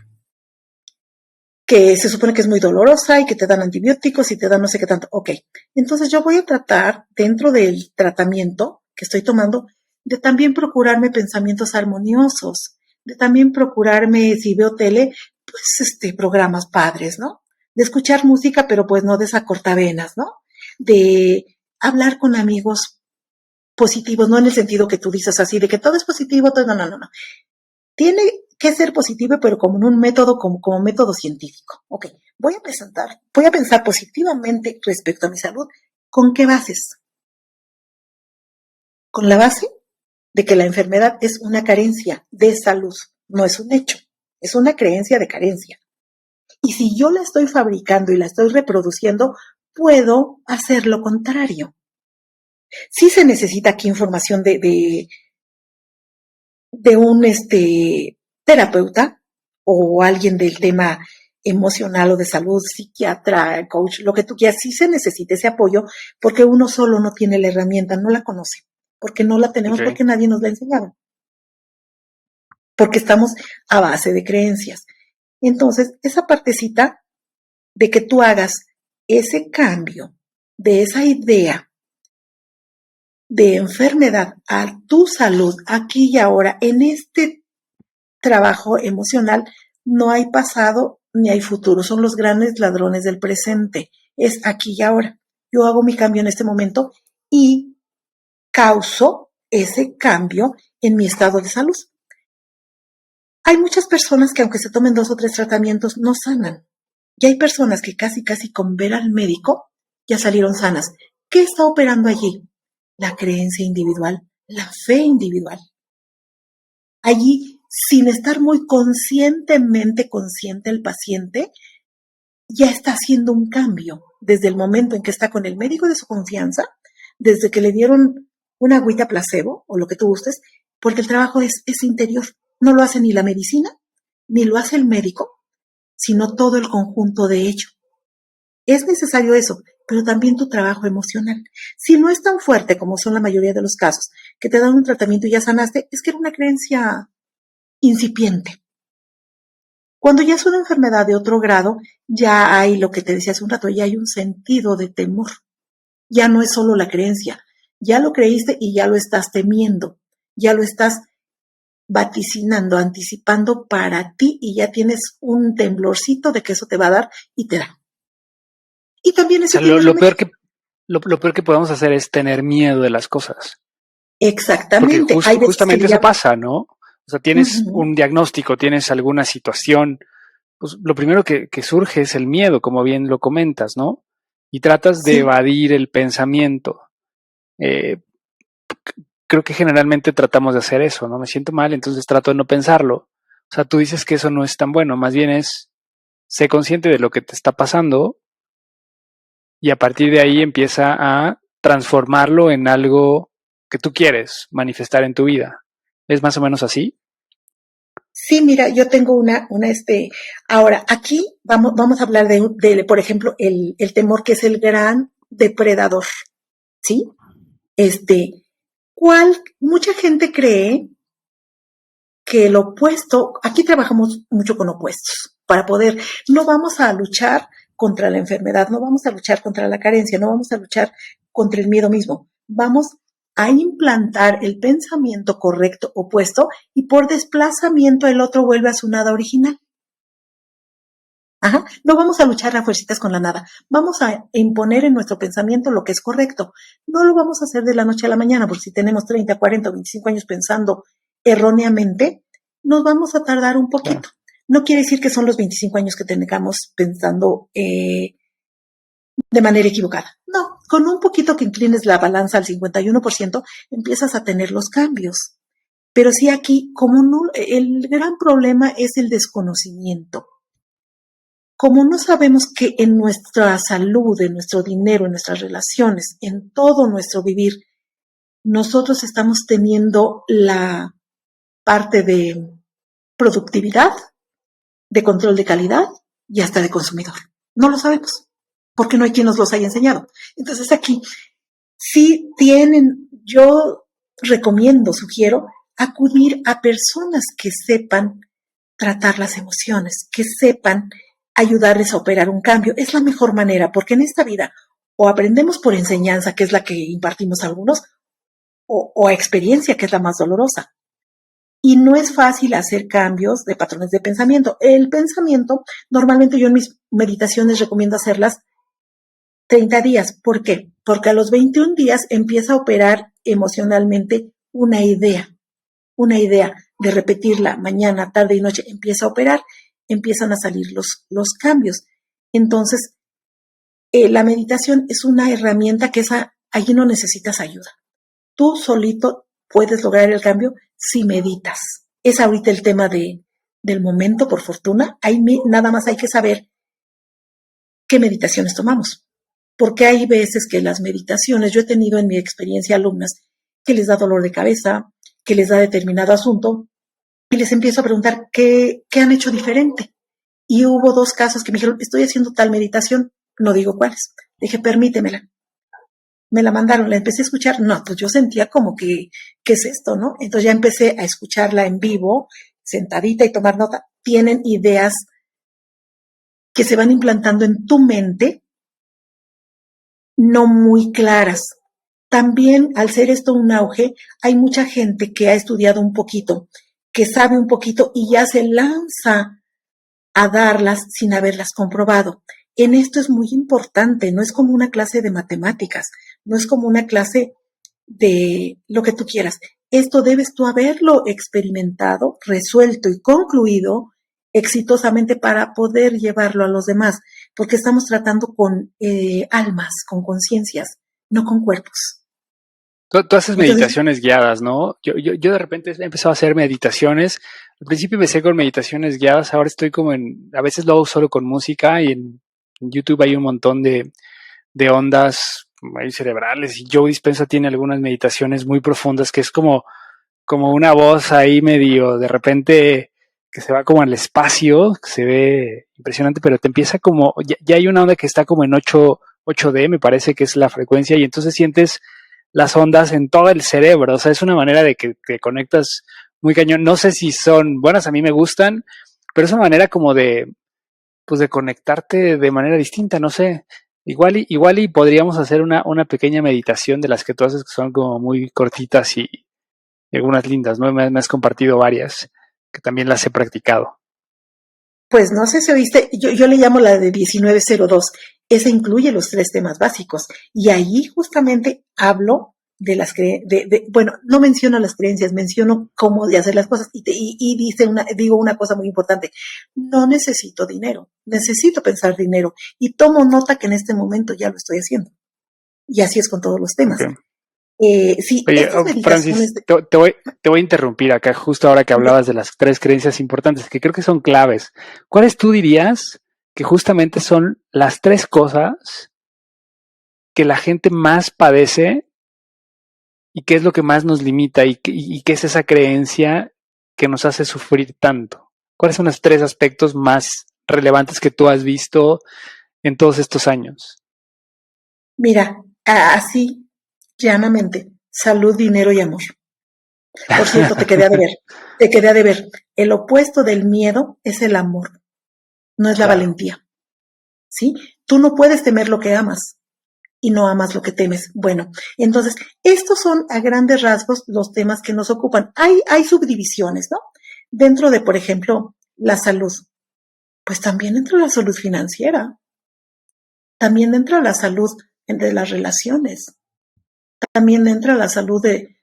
que se supone que es muy dolorosa y que te dan antibióticos y te dan no sé qué tanto. Ok, entonces yo voy a tratar dentro del tratamiento que estoy tomando de también procurarme pensamientos armoniosos, de también procurarme, si veo tele, pues programas padres, ¿no? De escuchar música, pero pues no de esa cortavenas, ¿no? De hablar con amigos positivos, no en el sentido que tú dices así, de que todo es positivo, todo, no. Tiene que ser positivo, pero como en un método, como método científico. Ok, voy a pensar positivamente respecto a mi salud. ¿Con qué bases? Con la base de que la enfermedad es una carencia de salud, no es un hecho, es una creencia de carencia. Y si yo la estoy fabricando y la estoy reproduciendo, puedo hacer lo contrario. Sí se necesita aquí información de un terapeuta o alguien del tema emocional o de salud, psiquiatra, coach, lo que tú quieras, sí se necesita ese apoyo porque uno solo no tiene la herramienta, no la conoce, porque no la tenemos, porque nadie nos la ha enseñado, porque estamos a base de creencias. Entonces, esa partecita de que tú hagas ese cambio de esa idea de enfermedad a tu salud aquí y ahora en este trabajo emocional, no hay pasado ni hay futuro, son los grandes ladrones del presente, es aquí y ahora. Yo hago mi cambio en este momento y causo ese cambio en mi estado de salud. Hay muchas personas que aunque se tomen 2 o 3 tratamientos no sanan. Y hay personas que casi con ver al médico ya salieron sanas. ¿Qué está operando allí? La creencia individual, la fe individual. Allí, sin estar muy conscientemente consciente el paciente, ya está haciendo un cambio desde el momento en que está con el médico de su confianza, desde que le dieron una agüita placebo o lo que tú gustes, porque el trabajo es interior. No lo hace ni la medicina, ni lo hace el médico, sino todo el conjunto de ello. Es necesario eso, pero también tu trabajo emocional. Si no es tan fuerte como son la mayoría de los casos, que te dan un tratamiento y ya sanaste, es que era una creencia incipiente. Cuando ya es una enfermedad de otro grado, ya hay lo que te decía hace un rato, ya hay un sentido de temor. Ya no es solo la creencia, ya lo creíste y ya lo estás temiendo, ya lo estás vaticinando, anticipando para ti y ya tienes un temblorcito de que eso te va a dar y te da. Y también eso lo peor que podemos hacer es tener miedo de las cosas. Exactamente. Porque justamente eso pasa, ¿no? O sea, tienes un diagnóstico, tienes alguna situación, pues lo primero que surge es el miedo, como bien lo comentas, ¿no? Y tratas de evadir el pensamiento. Creo que generalmente tratamos de hacer eso, ¿no? Me siento mal, entonces trato de no pensarlo. O sea, tú dices que eso no es tan bueno, más bien es, sé consciente de lo que te está pasando y a partir de ahí empieza a transformarlo en algo que tú quieres manifestar en tu vida. ¿Es más o menos así? Sí, mira, yo tengo ahora, aquí vamos a hablar por ejemplo, el temor que es el gran depredador, ¿sí? Este, mucha gente cree que el opuesto, aquí trabajamos mucho con opuestos, no vamos a luchar contra la enfermedad, no vamos a luchar contra la carencia, no vamos a luchar contra el miedo mismo, vamos a implantar el pensamiento correcto opuesto y por desplazamiento el otro vuelve a su nada original. Ajá. No vamos a luchar a fuercitas con la nada. Vamos a imponer en nuestro pensamiento lo que es correcto. No lo vamos a hacer de la noche a la mañana, porque si tenemos 30, 40 o 25 años pensando erróneamente, nos vamos a tardar un poquito. Claro. No quiere decir que son los 25 años que tengamos pensando de manera equivocada. No, con un poquito que inclines la balanza al 51%, empiezas a tener los cambios. Pero sí aquí, el gran problema es el desconocimiento. Como no sabemos que en nuestra salud, en nuestro dinero, en nuestras relaciones, en todo nuestro vivir, nosotros estamos teniendo la parte de productividad, de control de calidad y hasta de consumidor. No lo sabemos, porque no hay quien nos los haya enseñado. Entonces aquí, yo sugiero acudir a personas que sepan tratar las emociones, que sepan ayudarles a operar un cambio. Es la mejor manera, porque en esta vida o aprendemos por enseñanza, que es la que impartimos algunos, o a experiencia, que es la más dolorosa. Y no es fácil hacer cambios de patrones de pensamiento. El pensamiento, normalmente yo en mis meditaciones recomiendo hacerlas 30 días. ¿Por qué? Porque a los 21 días empieza a operar emocionalmente una idea de repetirla mañana, tarde y noche, empieza a operar, empiezan a salir los cambios. Entonces, la meditación es una herramienta que allí no necesitas ayuda. Tú solito puedes lograr el cambio si meditas. Es ahorita el tema del momento, por fortuna. Nada más hay que saber qué meditaciones tomamos. Porque hay veces que las meditaciones, yo he tenido en mi experiencia alumnas que les da dolor de cabeza, que les da determinado asunto, y les empiezo a preguntar qué han hecho diferente. Y hubo 2 casos que me dijeron, estoy haciendo tal meditación, no digo cuáles. Dije, permítemela. Me la mandaron, la empecé a escuchar, no, pues yo sentía como que, ¿qué es esto, no? Entonces ya empecé a escucharla en vivo, sentadita y tomar nota. Tienen ideas que se van implantando en tu mente, no muy claras. También, al ser esto un auge, hay mucha gente que ha estudiado un poquito, que sabe un poquito y ya se lanza a darlas sin haberlas comprobado. En esto es muy importante, no es como una clase de matemáticas, no es como una clase de lo que tú quieras. Esto debes tú haberlo experimentado, resuelto y concluido exitosamente para poder llevarlo a los demás, porque estamos tratando con almas, con conciencias, no con cuerpos. Tú haces meditaciones guiadas, ¿no? Yo de repente he empezado a hacer meditaciones. Al principio empecé con meditaciones guiadas, ahora estoy a veces lo hago solo con música y en YouTube hay un montón de ondas ahí cerebrales y Joe Dispenza tiene algunas meditaciones muy profundas que es como una voz ahí medio de repente que se va como al espacio, que se ve impresionante, pero te empieza ya hay una onda que está como en 8D, me parece que es la frecuencia, y entonces sientes las ondas en todo el cerebro. O sea, es una manera de que te conectas muy cañón. No sé si son buenas, a mí me gustan, pero es una manera como de conectarte de manera distinta, no sé. Igual y podríamos hacer una pequeña meditación de las que tú haces, que son como muy cortitas y algunas lindas, ¿no? Me has compartido varias, que también las he practicado. Pues no sé si oíste, yo le llamo la de 1902. Esa incluye los 3 temas básicos. Y ahí justamente hablo de las bueno, no menciono las creencias, menciono cómo de hacer las cosas. Y digo una cosa muy importante. No necesito dinero, necesito pensar dinero. Y tomo nota que en este momento ya lo estoy haciendo. Y así es con todos los temas. Okay. Sí, oye, Francis, te voy a interrumpir acá justo ahora que hablabas de las 3 creencias importantes, que creo que son claves. ¿Cuáles tú dirías que justamente son las 3 cosas que la gente más padece y qué es lo que más nos limita y qué es esa creencia que nos hace sufrir tanto? ¿Cuáles son los 3 aspectos más relevantes que tú has visto en todos estos años? Mira, así, llanamente, salud, dinero y amor. Por cierto, te quedé a deber. El opuesto del miedo es el amor, no es la valentía, ¿sí? Tú no puedes temer lo que amas y no amas lo que temes. Bueno, entonces, estos son a grandes rasgos los temas que nos ocupan. Hay subdivisiones, ¿no? Dentro de, por ejemplo, la salud, pues también entra la salud financiera, también entra la salud de las relaciones, también entra la salud de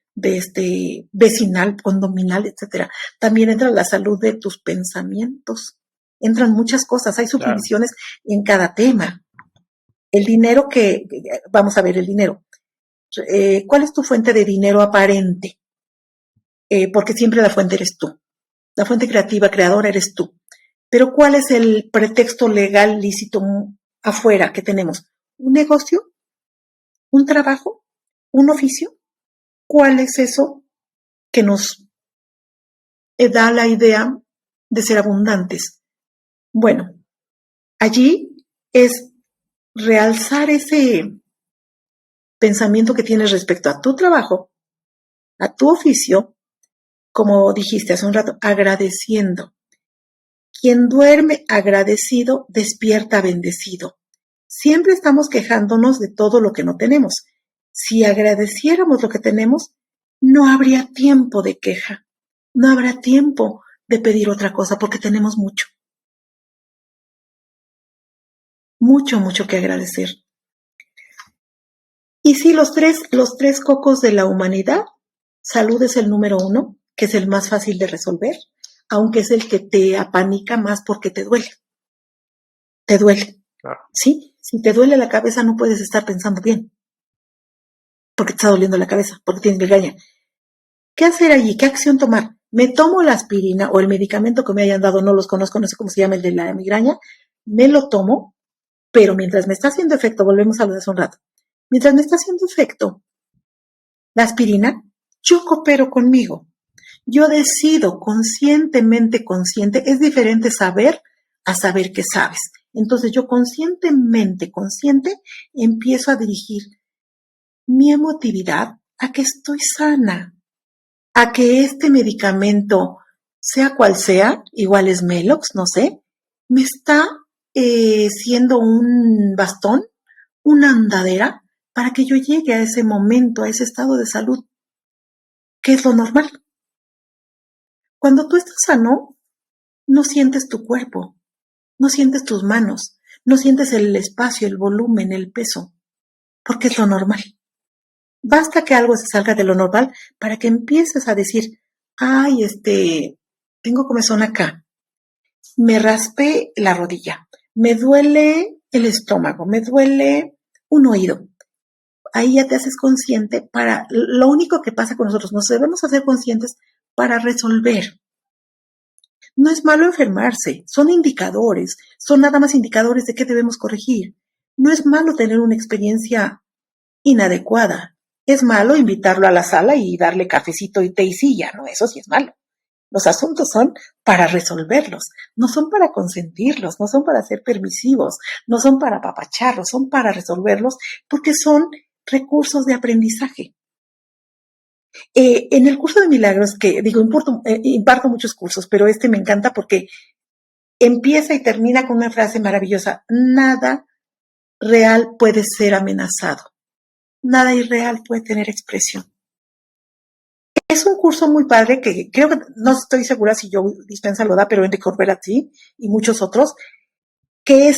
vecinal, condominal, etcétera. También entra la salud de tus pensamientos. Entran muchas cosas, hay subdivisiones en cada tema. El dinero vamos a ver, el dinero. ¿Cuál es tu fuente de dinero aparente? Porque siempre la fuente eres tú. La fuente creativa, creadora eres tú. Pero ¿cuál es el pretexto legal lícito afuera que tenemos? ¿Un negocio? ¿Un trabajo? ¿Un oficio? ¿Cuál es eso que nos da la idea de ser abundantes? Bueno, allí es realzar ese pensamiento que tienes respecto a tu trabajo, a tu oficio, como dijiste hace un rato, agradeciendo. Quien duerme agradecido, despierta bendecido. Siempre estamos quejándonos de todo lo que no tenemos. Si agradeciéramos lo que tenemos, no habría tiempo de queja, no habrá tiempo de pedir otra cosa porque tenemos mucho. Mucho que agradecer. Y sí, los tres cocos de la humanidad, salud es el número 1, que es el más fácil de resolver, aunque es el que te apanica más porque te duele. Te duele. Claro. ¿Sí? Si te duele la cabeza no puedes estar pensando bien. Porque te está doliendo la cabeza, porque tienes migraña. ¿Qué hacer allí? ¿Qué acción tomar? ¿Me tomo la aspirina o el medicamento que me hayan dado? No los conozco, no sé cómo se llama el de la migraña. Me lo tomo, pero mientras me está haciendo efecto, volvemos a lo de hace un rato. Mientras me está haciendo efecto la aspirina, yo coopero conmigo. Yo decido conscientemente consciente. Es diferente saber a saber que sabes. Entonces yo conscientemente consciente empiezo a dirigir mi emotividad a que estoy sana, a que este medicamento, sea cual sea, igual es Melox, no sé, me está siendo un bastón, una andadera, para que yo llegue a ese momento, a ese estado de salud, que es lo normal. Cuando tú estás sano, no sientes tu cuerpo, no sientes tus manos, no sientes el espacio, el volumen, el peso, porque es lo normal. Basta que algo se salga de lo normal para que empieces a decir, ay, tengo comezón acá, me raspé la rodilla, me duele el estómago, me duele un oído. Ahí ya te haces consciente lo único que pasa con nosotros, nos debemos hacer conscientes para resolver. No es malo enfermarse, son indicadores, son nada más indicadores de qué debemos corregir. No es malo tener una experiencia inadecuada. Es malo invitarlo a la sala y darle cafecito y té y silla, ¿no? Eso sí es malo. Los asuntos son para resolverlos, no son para consentirlos, no son para ser permisivos, no son para apapacharlos, son para resolverlos porque son recursos de aprendizaje. En el curso de milagros, que digo, imparto muchos cursos, pero me encanta porque empieza y termina con una frase maravillosa. Nada real puede ser amenazado. Nada irreal puede tener expresión. Es un curso muy padre que creo que, no estoy segura si Joe Dispenza lo da, pero Enrique Corbera sí, y muchos otros, que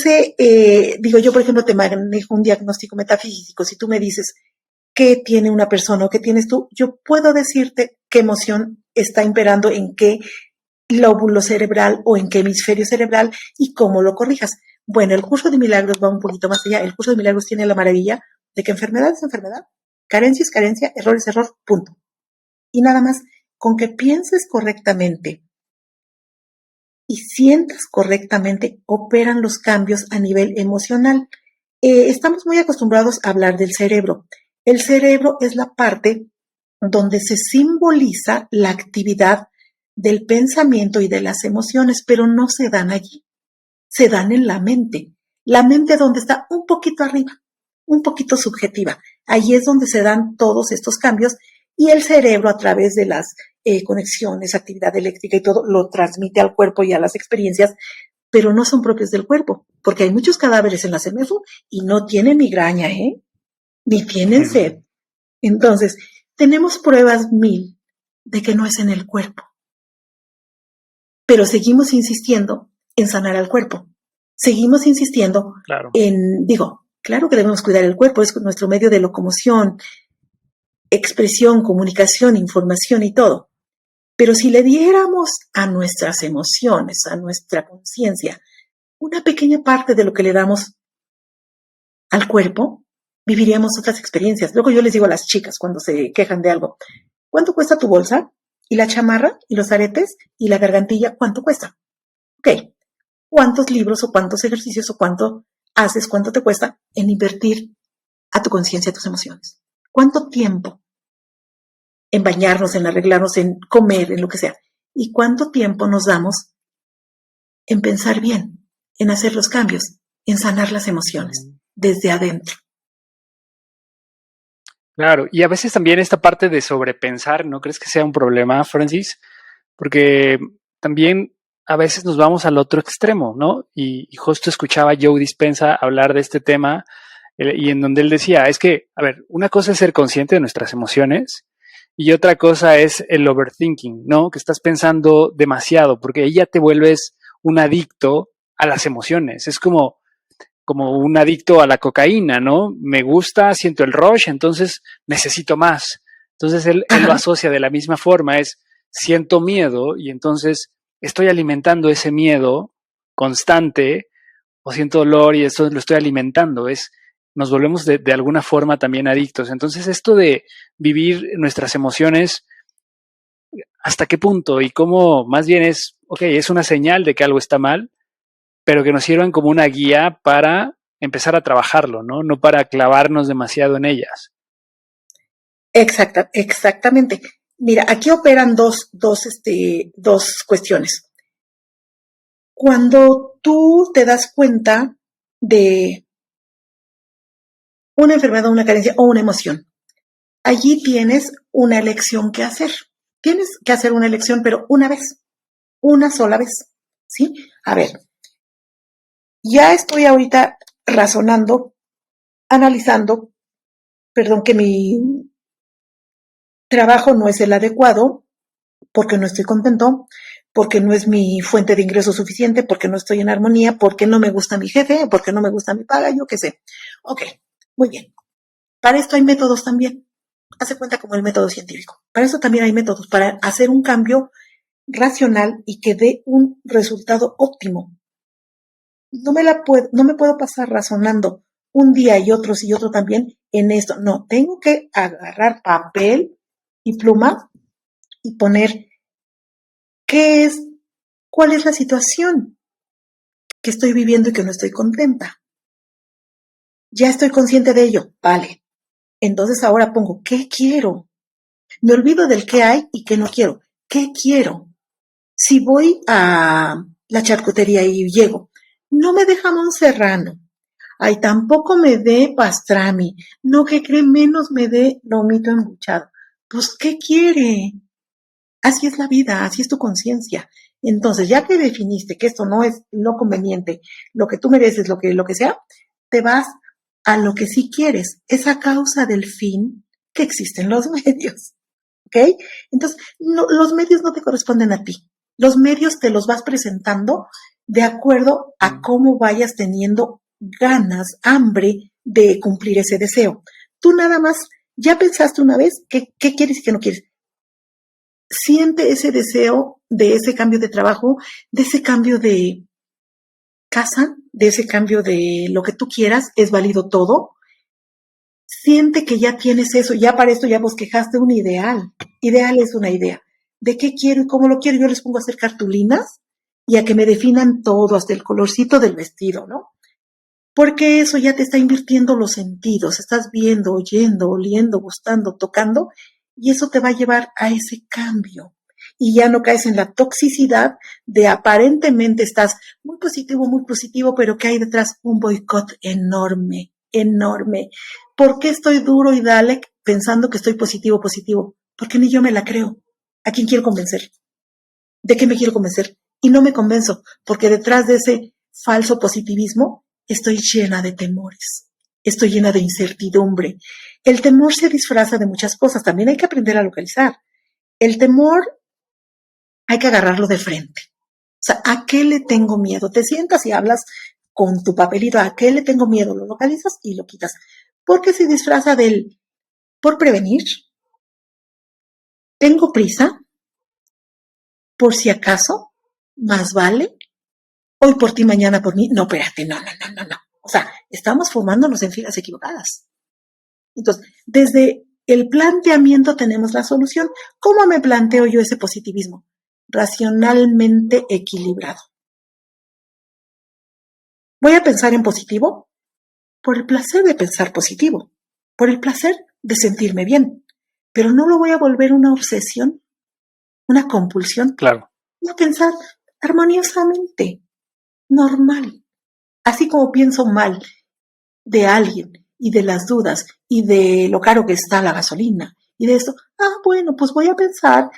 yo por ejemplo te manejo un diagnóstico metafísico. Si tú me dices qué tiene una persona o qué tienes tú, yo puedo decirte qué emoción está imperando en qué lóbulo cerebral o en qué hemisferio cerebral y cómo lo corrijas. Bueno, el curso de milagros va un poquito más allá. El curso de milagros tiene la maravilla de que enfermedad es enfermedad, carencia es carencia, error es error, punto. Y nada más, con que pienses correctamente y sientas correctamente, operan los cambios a nivel emocional. Estamos muy acostumbrados a hablar del cerebro. El cerebro es la parte donde se simboliza la actividad del pensamiento y de las emociones, pero no se dan allí, se dan en la mente. La mente donde está un poquito arriba, un poquito subjetiva. Ahí es donde se dan todos estos cambios y el cerebro a través de las conexiones, actividad eléctrica y todo, lo transmite al cuerpo y a las experiencias, pero no son propios del cuerpo, porque hay muchos cadáveres en la CEMEFO y no tienen migraña, ni tienen sed. Entonces, tenemos pruebas 1000 de que no es en el cuerpo, pero seguimos insistiendo en sanar al cuerpo. Seguimos insistiendo claro que debemos cuidar el cuerpo, es nuestro medio de locomoción, expresión, comunicación, información y todo. Pero si le diéramos a nuestras emociones, a nuestra conciencia, una pequeña parte de lo que le damos al cuerpo, viviríamos otras experiencias. Luego yo les digo a las chicas cuando se quejan de algo, ¿cuánto cuesta tu bolsa? ¿Y la chamarra? ¿Y los aretes? ¿Y la gargantilla? ¿Cuánto cuesta? Ok. ¿Cuántos libros o cuántos ejercicios o cuánto haces, cuánto te cuesta en invertir a tu conciencia, a tus emociones? ¿Cuánto tiempo en bañarnos, en arreglarnos, en comer, en lo que sea? ¿Y cuánto tiempo nos damos en pensar bien, en hacer los cambios, en sanar las emociones desde adentro? Claro, y a veces también esta parte de sobrepensar, ¿no crees que sea un problema, Francis? Porque también a veces nos vamos al otro extremo, ¿no? Y justo escuchaba a Joe Dispenza hablar de este tema y en donde él decía, es que, a ver, una cosa es ser consciente de nuestras emociones y otra cosa es el overthinking, ¿no? Que estás pensando demasiado porque ahí ya te vuelves un adicto a las emociones. Es como un adicto a la cocaína, ¿no? Me gusta, siento el rush, entonces necesito más. Entonces él lo asocia de la misma forma, es siento miedo y entonces estoy alimentando ese miedo constante o siento dolor y esto lo estoy alimentando. Nos volvemos de alguna forma también adictos. Entonces esto de vivir nuestras emociones, ¿hasta qué punto? Y cómo más bien es una señal de que algo está mal, pero que nos sirvan como una guía para empezar a trabajarlo, ¿no? No para clavarnos demasiado en ellas. Exactamente. Mira, aquí operan dos cuestiones. Cuando tú te das cuenta de una enfermedad, una carencia o una emoción, allí tienes una elección que hacer. Tienes que hacer una elección, pero una sola vez, ¿sí? A ver, ya estoy ahorita razonando, analizando, perdón, que mi trabajo no es el adecuado, porque no estoy contento, porque no es mi fuente de ingreso suficiente, porque no estoy en armonía, porque no me gusta mi jefe, porque no me gusta mi paga, yo qué sé. Ok, muy bien. Para esto hay métodos también. Hace cuenta como el método científico. Para eso también hay métodos, para hacer un cambio racional y que dé un resultado óptimo. No me puedo pasar razonando un día y otro también en esto. No, tengo que agarrar papel y pluma y poner cuál es la situación que estoy viviendo y que no estoy contenta. Ya estoy consciente de ello, vale. Entonces ahora pongo, ¿qué quiero? Me olvido del qué hay y qué no quiero. ¿Qué quiero? Si voy a la charcutería y llego, no me deja Serrano. Ay, tampoco me dé pastrami. No, que cree, menos me dé lomito embuchado. Pues, ¿qué quiere? Así es la vida, así es tu conciencia. Entonces, ya que definiste que esto no es lo conveniente, lo que tú mereces, lo que sea, te vas a lo que sí quieres. Es a causa del fin que existen los medios. ¿Ok? Entonces, los medios no te corresponden a ti. Los medios te los vas presentando de acuerdo a cómo vayas teniendo ganas, hambre de cumplir ese deseo. Tú nada más, ya pensaste una vez qué quieres y qué no quieres. Siente ese deseo de ese cambio de trabajo, de ese cambio de casa, de ese cambio de lo que tú quieras, es válido todo. Siente que ya tienes eso, ya para esto ya bosquejaste un ideal. Ideal es una idea. ¿De qué quiero y cómo lo quiero? Yo les pongo a hacer cartulinas y a que me definan todo, hasta el colorcito del vestido, ¿no? Porque eso ya te está invirtiendo los sentidos. Estás viendo, oyendo, oliendo, gustando, tocando, y eso te va a llevar a ese cambio. y ya no caes en la toxicidad de aparentemente estás muy positivo, pero que hay detrás un boicot enorme, enorme. ¿Por qué estoy duro y dale pensando que estoy positivo? Porque ni yo me la creo. ¿A quién quiero convencer? ¿De qué me quiero convencer? Y no me convenzo, porque detrás de ese falso positivismo estoy llena de temores, estoy llena de incertidumbre. El temor se disfraza de muchas cosas, también hay que aprender a localizar. El temor hay que agarrarlo de frente. O sea, ¿a qué le tengo miedo? Te sientas y hablas con tu papelito, ¿a qué le tengo miedo? Lo localizas y lo quitas. Porque se disfraza del por prevenir, tengo prisa, por si acaso, más vale, hoy por ti, mañana por mí. No, espérate, no. O sea, estamos formándonos en filas equivocadas. Entonces, desde el planteamiento tenemos la solución. ¿Cómo me planteo yo ese positivismo? Racionalmente equilibrado. Voy a pensar en positivo por el placer de pensar positivo, por el placer de sentirme bien, pero no lo voy a volver una obsesión, una compulsión. Claro. Voy a pensar armoniosamente, normal. Así como pienso mal de alguien y de las dudas y de lo caro que está la gasolina y de esto, bueno, pues voy a pensar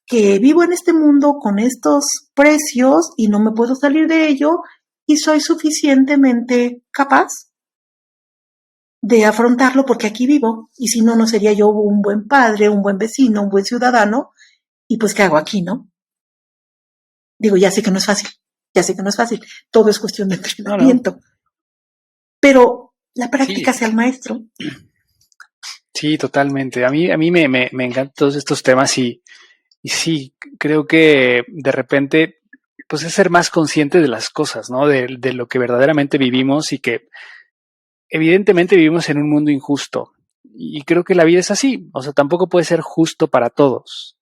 que vivo en este mundo con estos precios y no me puedo salir de ello y soy suficientemente capaz de afrontarlo porque aquí vivo y si no, no sería yo un buen padre, un buen vecino, un buen ciudadano y pues ¿qué hago aquí, no? Digo, ya sé que no es fácil, todo es cuestión de entrenamiento, no. Pero la práctica sea el maestro. Sí, totalmente. A mí me encantan todos estos temas y sí, creo que de repente pues es ser más consciente de las cosas, ¿no? De lo que verdaderamente vivimos y que evidentemente vivimos en un mundo injusto y creo que la vida es así, o sea, tampoco puede ser justo para todos.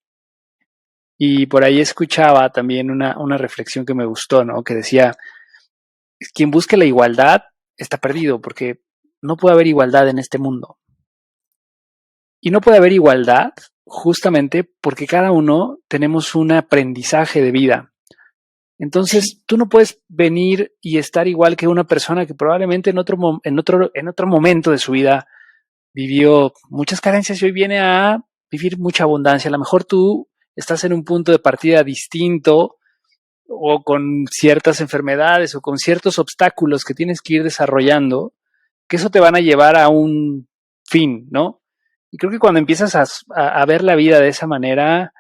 Y por ahí escuchaba también una reflexión que me gustó, ¿no? Que decía, quien busque la igualdad está perdido porque no puede haber igualdad en este mundo. Y no puede haber igualdad justamente porque cada uno tenemos un aprendizaje de vida. Entonces, tú no puedes venir y estar igual que una persona que probablemente en otro momento de su vida vivió muchas carencias y hoy viene a vivir mucha abundancia. A lo mejor tú estás en un punto de partida distinto o con ciertas enfermedades o con ciertos obstáculos que tienes que ir desarrollando, que eso te van a llevar a un fin, ¿no? Y creo que cuando empiezas a ver la vida de esa manera,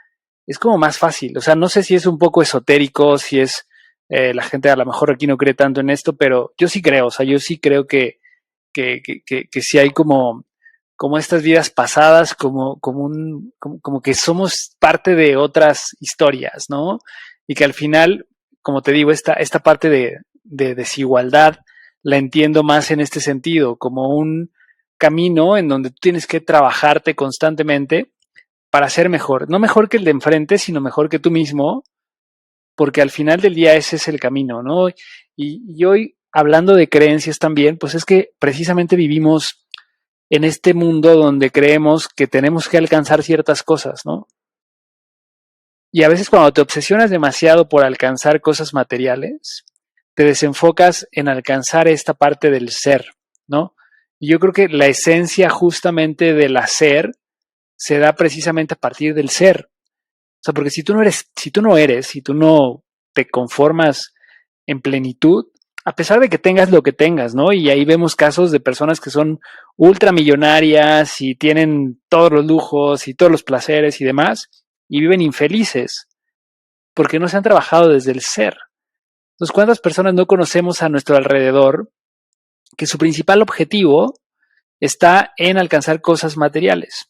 es como más fácil. O sea, no sé si es un poco esotérico, si es la gente a lo mejor aquí no cree tanto en esto, pero yo sí creo, o sea, yo sí creo que sí hay como estas vidas pasadas, como que somos parte de otras historias, ¿no? Y que al final, como te digo, esta parte de desigualdad la entiendo más en este sentido, como un camino en donde tú tienes que trabajarte constantemente para ser mejor, no mejor que el de enfrente, sino mejor que tú mismo, porque al final del día ese es el camino, ¿no? Y hoy, hablando de creencias también, pues es que precisamente vivimos en este mundo donde creemos que tenemos que alcanzar ciertas cosas, ¿no? Y a veces cuando te obsesionas demasiado por alcanzar cosas materiales, te desenfocas en alcanzar esta parte del ser, ¿no? Y yo creo que la esencia justamente del hacer se da precisamente a partir del ser. O sea, porque si tú no te conformas en plenitud, a pesar de que tengas lo que tengas, ¿no? Y ahí vemos casos de personas que son ultramillonarias y tienen todos los lujos y todos los placeres y demás, y viven infelices, porque no se han trabajado desde el ser. Entonces, ¿cuántas personas no conocemos a nuestro alrededor que su principal objetivo está en alcanzar cosas materiales?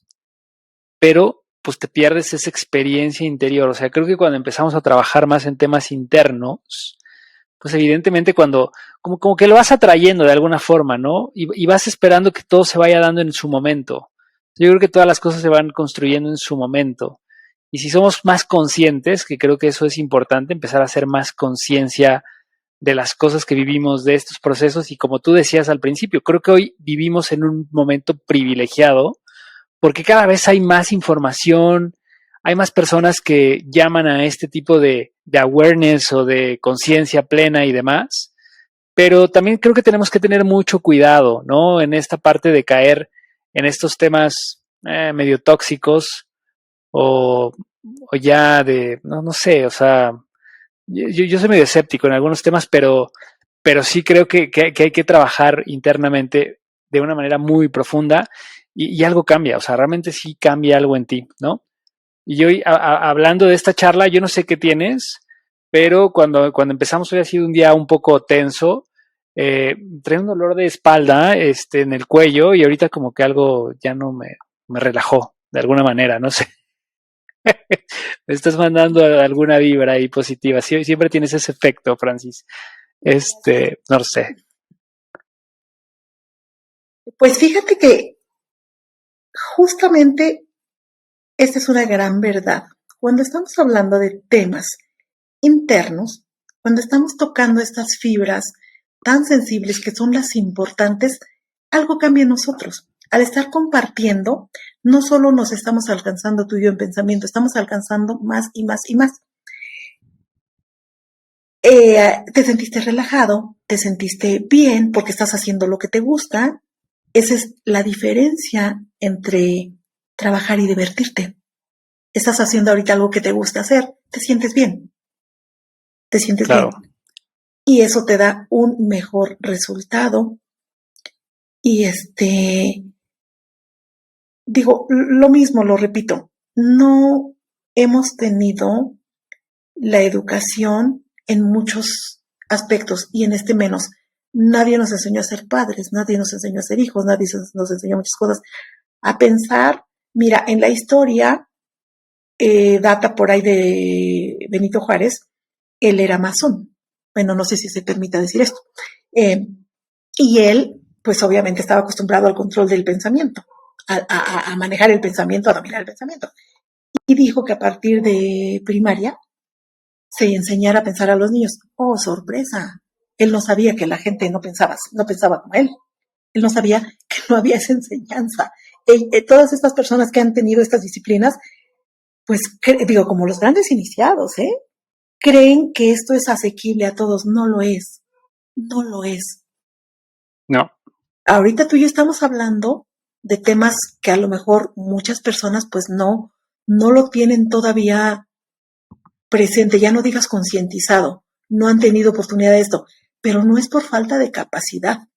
Pero pues te pierdes esa experiencia interior. O sea, creo que cuando empezamos a trabajar más en temas internos, pues evidentemente cuando, como que lo vas atrayendo de alguna forma, ¿no? Y vas esperando que todo se vaya dando en su momento. Yo creo que todas las cosas se van construyendo en su momento. Y si somos más conscientes, que creo que eso es importante, empezar a hacer más conciencia de las cosas que vivimos, de estos procesos, y como tú decías al principio, creo que hoy vivimos en un momento privilegiado, porque cada vez hay más información, hay más personas que llaman a este tipo de awareness o de conciencia plena y demás, pero también creo que tenemos que tener mucho cuidado, ¿no? En esta parte de caer en estos temas medio tóxicos o, o ya de, no sé, o sea, yo soy medio escéptico en algunos temas, pero sí creo que hay que trabajar internamente de una manera muy profunda y algo cambia, o sea, realmente sí cambia algo en ti, ¿no? Y hoy, hablando de esta charla, yo no sé qué tienes, pero cuando empezamos hoy ha sido un día un poco tenso. Traía un dolor de espalda en el cuello y ahorita como que algo ya no me relajó de alguna manera, no sé. Me estás mandando alguna vibra ahí positiva. Siempre tienes ese efecto, Francis. No lo sé. Pues fíjate que justamente esta es una gran verdad. Cuando estamos hablando de temas internos, cuando estamos tocando estas fibras tan sensibles que son las importantes, algo cambia en nosotros. Al estar compartiendo, no solo nos estamos alcanzando tú y yo en pensamiento, estamos alcanzando más y más y más. Te sentiste relajado, te sentiste bien porque estás haciendo lo que te gusta. Esa es la diferencia entre trabajar y divertirte. Estás haciendo ahorita algo que te gusta hacer, te sientes bien. Te sientes Claro. bien. Y eso te da un mejor resultado. Y digo, lo mismo, lo repito, no hemos tenido la educación en muchos aspectos y en este menos. Nadie nos enseñó a ser padres, nadie nos enseñó a ser hijos, nadie nos enseñó muchas cosas. A pensar, mira, en la historia, data por ahí de Benito Juárez, él era masón. Bueno, no sé si se permita decir esto. Y él, pues obviamente estaba acostumbrado al control del pensamiento, a manejar el pensamiento, a dominar el pensamiento. Y dijo que a partir de primaria se enseñara a pensar a los niños. Oh, sorpresa. Él no sabía que la gente no pensaba como él. Él no sabía que no había esa enseñanza. Todas estas personas que han tenido estas disciplinas, pues digo, como los grandes iniciados, creen que esto es asequible a todos. No lo es. No lo es. No. Ahorita tú y yo estamos hablando de temas que a lo mejor muchas personas pues no lo tienen todavía presente, ya no digas concientizado, no han tenido oportunidad de esto, pero no es por falta de capacidad,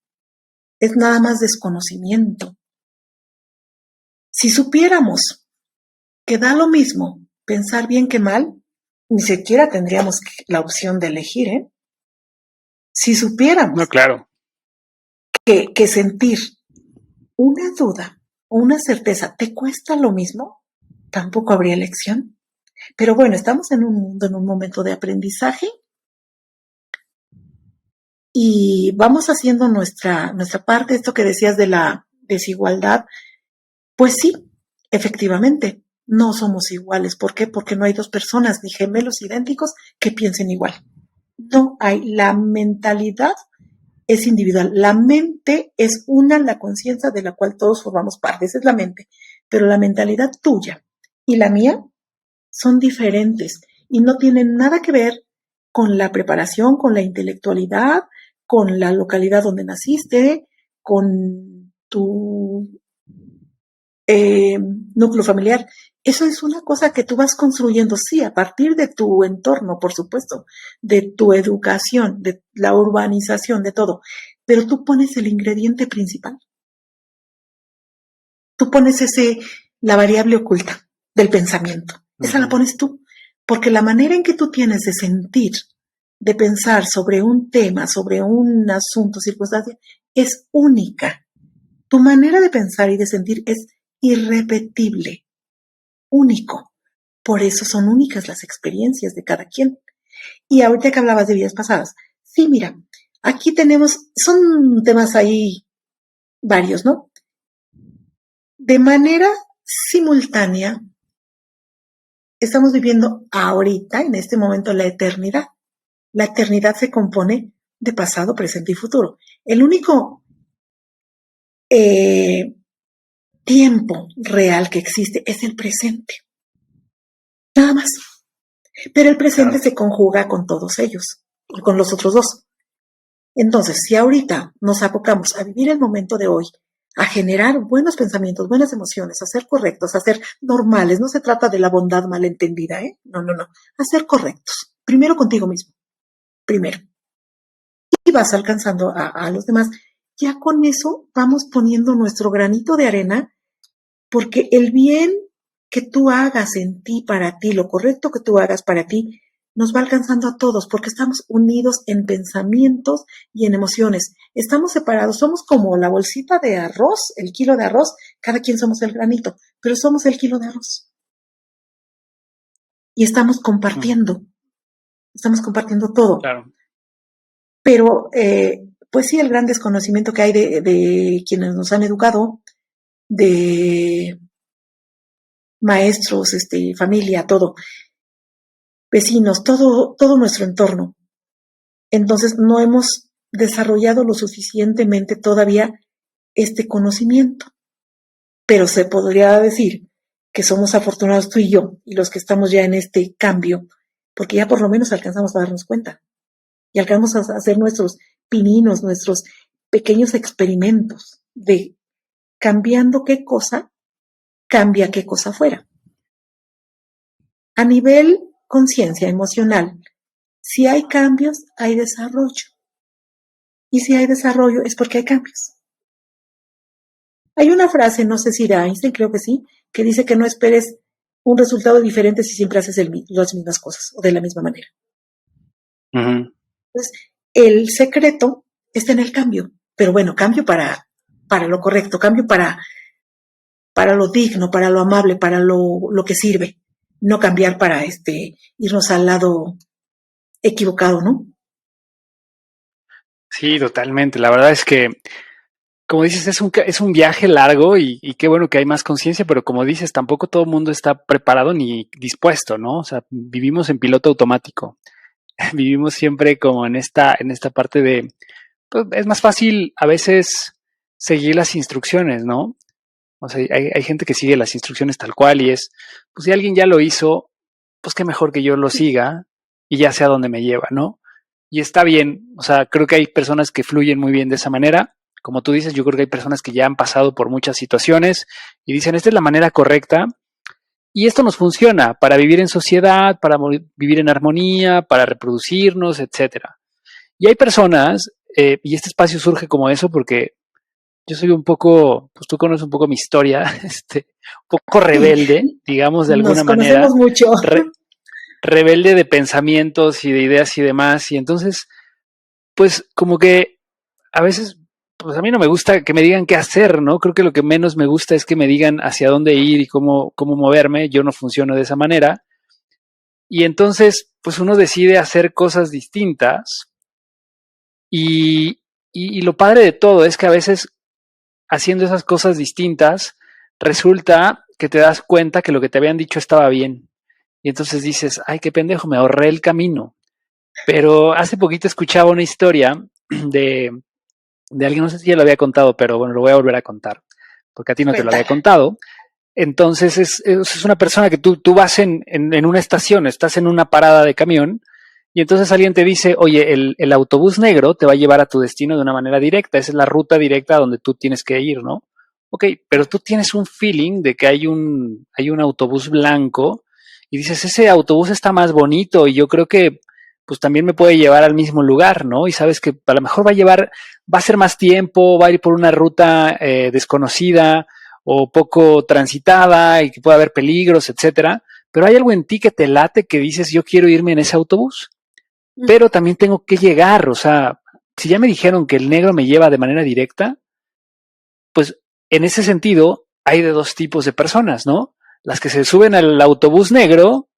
es nada más desconocimiento. Si supiéramos que da lo mismo pensar bien que mal, ni siquiera tendríamos la opción de elegir, ¿eh? Si supiéramos No, claro. que sentir una duda o una certeza te cuesta lo mismo, tampoco habría elección. Pero bueno, estamos en un mundo, en un momento de aprendizaje y vamos haciendo nuestra parte, esto que decías de la desigualdad, pues sí, efectivamente, no somos iguales. ¿Por qué? Porque no hay dos personas ni gemelos idénticos que piensen igual. No hay, la mentalidad es individual. La mente es una, la conciencia de la cual todos formamos parte, esa es la mente. Pero la mentalidad tuya y la mía son diferentes y no tienen nada que ver con la preparación, con la intelectualidad, con la localidad donde naciste, con tu núcleo familiar. Eso es una cosa que tú vas construyendo, sí, a partir de tu entorno, por supuesto, de tu educación, de la urbanización, de todo. Pero tú pones el ingrediente principal. Tú pones la variable oculta del pensamiento. Esa la pones tú. Porque la manera en que tú tienes de sentir, de pensar sobre un tema, sobre un asunto, circunstancia, es única. Tu manera de pensar y de sentir es irrepetible, único. Por eso son únicas las experiencias de cada quien. Y ahorita que hablabas de vidas pasadas, sí, mira, aquí son temas ahí varios, ¿no? De manera simultánea, estamos viviendo ahorita, en este momento, la eternidad. La eternidad se compone de pasado, presente y futuro. El único tiempo real que existe es el presente. nada más. Pero el presente Claro. se conjuga con todos ellos, con los otros dos. Entonces, si ahorita nos abocamos a vivir el momento de hoy, a generar buenos pensamientos, buenas emociones, a ser correctos, a ser normales, no se trata de la bondad malentendida, ¿eh? No, a ser correctos. Primero contigo mismo, primero. Y vas alcanzando a los demás. Ya con eso vamos poniendo nuestro granito de arena, porque el bien que tú hagas en ti, para ti, lo correcto que tú hagas para ti, nos va alcanzando a todos, porque estamos unidos en pensamientos y en emociones. Estamos separados, somos como la bolsita de arroz, el kilo de arroz, cada quien somos el granito, pero somos el kilo de arroz. Y estamos compartiendo todo. Claro. Pero, pues sí, el gran desconocimiento que hay de quienes nos han educado, de maestros, familia, todo, vecinos, todo nuestro entorno. Entonces no hemos desarrollado lo suficientemente todavía este conocimiento. Pero se podría decir que somos afortunados tú y yo, y los que estamos ya en este cambio, porque ya por lo menos alcanzamos a darnos cuenta. Y alcanzamos a hacer nuestros pininos, nuestros pequeños experimentos de cambiando qué cosa, cambia qué cosa fuera. A nivel conciencia emocional, si hay cambios, hay desarrollo. Y si hay desarrollo es porque hay cambios. Hay una frase, no sé si de Einstein, creo que sí, que dice que no esperes un resultado diferente si siempre haces las mismas cosas o de la misma manera. Uh-huh. Entonces, el secreto está en el cambio. Pero bueno, cambio para lo correcto, cambio para lo digno, para lo amable, para lo que sirve. No cambiar para irnos al lado equivocado, ¿no? Sí, totalmente. La verdad es que, como dices, es un viaje largo y qué bueno que hay más conciencia, pero como dices, tampoco todo el mundo está preparado ni dispuesto, ¿no? O sea, vivimos en piloto automático. Vivimos siempre como en esta parte de, pues, es más fácil a veces seguir las instrucciones, ¿no? O sea, hay gente que sigue las instrucciones tal cual y es, pues si alguien ya lo hizo, pues qué mejor que yo lo siga y ya sé a dónde me lleva, ¿no? Y está bien, o sea, creo que hay personas que fluyen muy bien de esa manera. Como tú dices, yo creo que hay personas que ya han pasado por muchas situaciones y dicen, esta es la manera correcta y esto nos funciona para vivir en sociedad, para vivir en armonía, para reproducirnos, etcétera. Y hay personas, y este espacio surge como eso porque yo soy un poco, pues tú conoces un poco mi historia, un poco rebelde, digamos de alguna manera. Nos conocemos mucho. Rebelde de pensamientos y de ideas y demás. Y entonces, pues como que a veces, pues a mí no me gusta que me digan qué hacer, ¿no? Creo que lo que menos me gusta es que me digan hacia dónde ir y cómo moverme. Yo no funciono de esa manera. Y entonces, pues uno decide hacer cosas distintas. Y lo padre de todo es que a veces haciendo esas cosas distintas, resulta que te das cuenta que lo que te habían dicho estaba bien. Y entonces dices, ay, qué pendejo, me ahorré el camino. Pero hace poquito escuchaba una historia de alguien, no sé si ya lo había contado, pero bueno, lo voy a volver a contar, porque a ti no te lo había contado. Entonces es una persona que tú vas en una estación, estás en una parada de camión, y entonces alguien te dice, oye, el autobús negro te va a llevar a tu destino de una manera directa, esa es la ruta directa donde tú tienes que ir, ¿no? Ok, pero tú tienes un feeling de que hay un autobús blanco y dices, ese autobús está más bonito y yo creo que pues también me puede llevar al mismo lugar, ¿no? Y sabes que a lo mejor va a ser más tiempo, va a ir por una ruta desconocida o poco transitada y que pueda haber peligros, etcétera, pero hay algo en ti que te late que dices, yo quiero irme en ese autobús, pero también tengo que llegar, o sea, si ya me dijeron que el negro me lleva de manera directa, pues en ese sentido hay de dos tipos de personas, ¿no? Las que se suben al autobús negro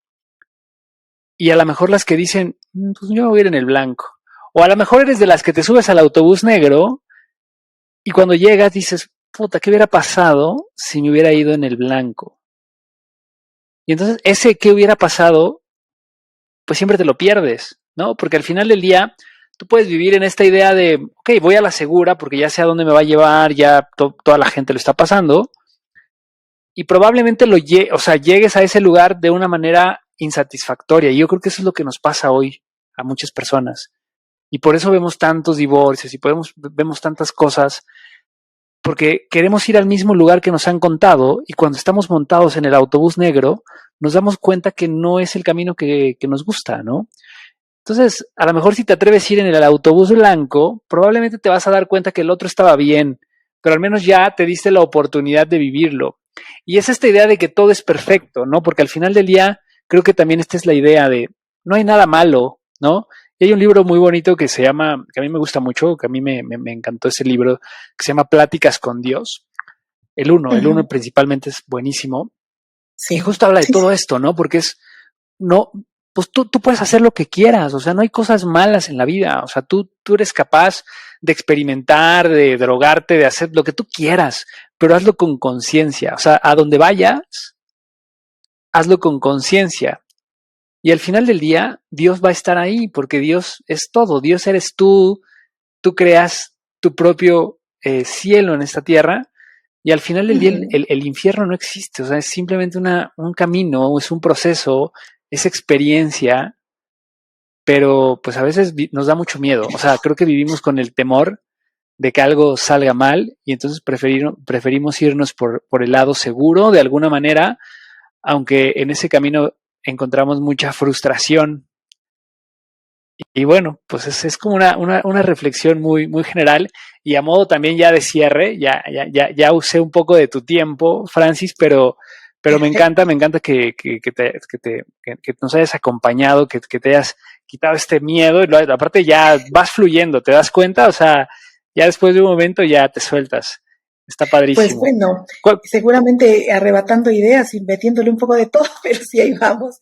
y a lo mejor las que dicen, pues yo voy a ir en el blanco. O a lo mejor eres de las que te subes al autobús negro y cuando llegas dices, puta, ¿qué hubiera pasado si me hubiera ido en el blanco? Y entonces ese qué hubiera pasado, pues siempre te lo pierdes, ¿no? Porque al final del día tú puedes vivir en esta idea de, ok, voy a la segura porque ya sé a dónde me va a llevar, ya toda la gente lo está pasando y probablemente llegues a ese lugar de una manera insatisfactoria. Y yo creo que eso es lo que nos pasa hoy a muchas personas. Y por eso vemos tantos divorcios y vemos tantas cosas, porque queremos ir al mismo lugar que nos han contado, y cuando estamos montados en el autobús negro, nos damos cuenta que no es el camino que nos gusta, ¿no? Entonces, a lo mejor si te atreves a ir en el autobús blanco, probablemente te vas a dar cuenta que el otro estaba bien, pero al menos ya te diste la oportunidad de vivirlo. Y es esta idea de que todo es perfecto, ¿no? Porque al final del día, creo que también esta es la idea de no hay nada malo, ¿no? Y hay un libro muy bonito que se llama, que a mí me gusta mucho, que a mí me encantó ese libro, que se llama Pláticas con Dios. El uno principalmente es buenísimo. Sí. Y justo habla de todo esto, ¿no? Porque no, pues tú puedes hacer lo que quieras, o sea, no hay cosas malas en la vida, o sea, tú eres capaz de experimentar, de drogarte, de hacer lo que tú quieras, pero hazlo con conciencia, o sea, a donde vayas, hazlo con conciencia. Y al final del día, Dios va a estar ahí, porque Dios es todo, Dios eres tú creas tu propio cielo en esta tierra, y al final del día el infierno no existe, o sea, es simplemente un camino, es un proceso, es experiencia, pero pues a veces nos da mucho miedo, o sea, creo que vivimos con el temor de que algo salga mal, y entonces preferimos irnos por el lado seguro de alguna manera, aunque en ese camino encontramos mucha frustración. Y bueno, pues es como una reflexión muy, muy general, y a modo también ya de cierre, ya usé un poco de tu tiempo, Francis, pero me encanta que nos hayas acompañado, que te hayas quitado este miedo, y aparte ya vas fluyendo, ¿te das cuenta? O sea, ya después de un momento ya te sueltas. Está padrísimo. Pues bueno, seguramente arrebatando ideas y metiéndole un poco de todo, pero sí, ahí vamos.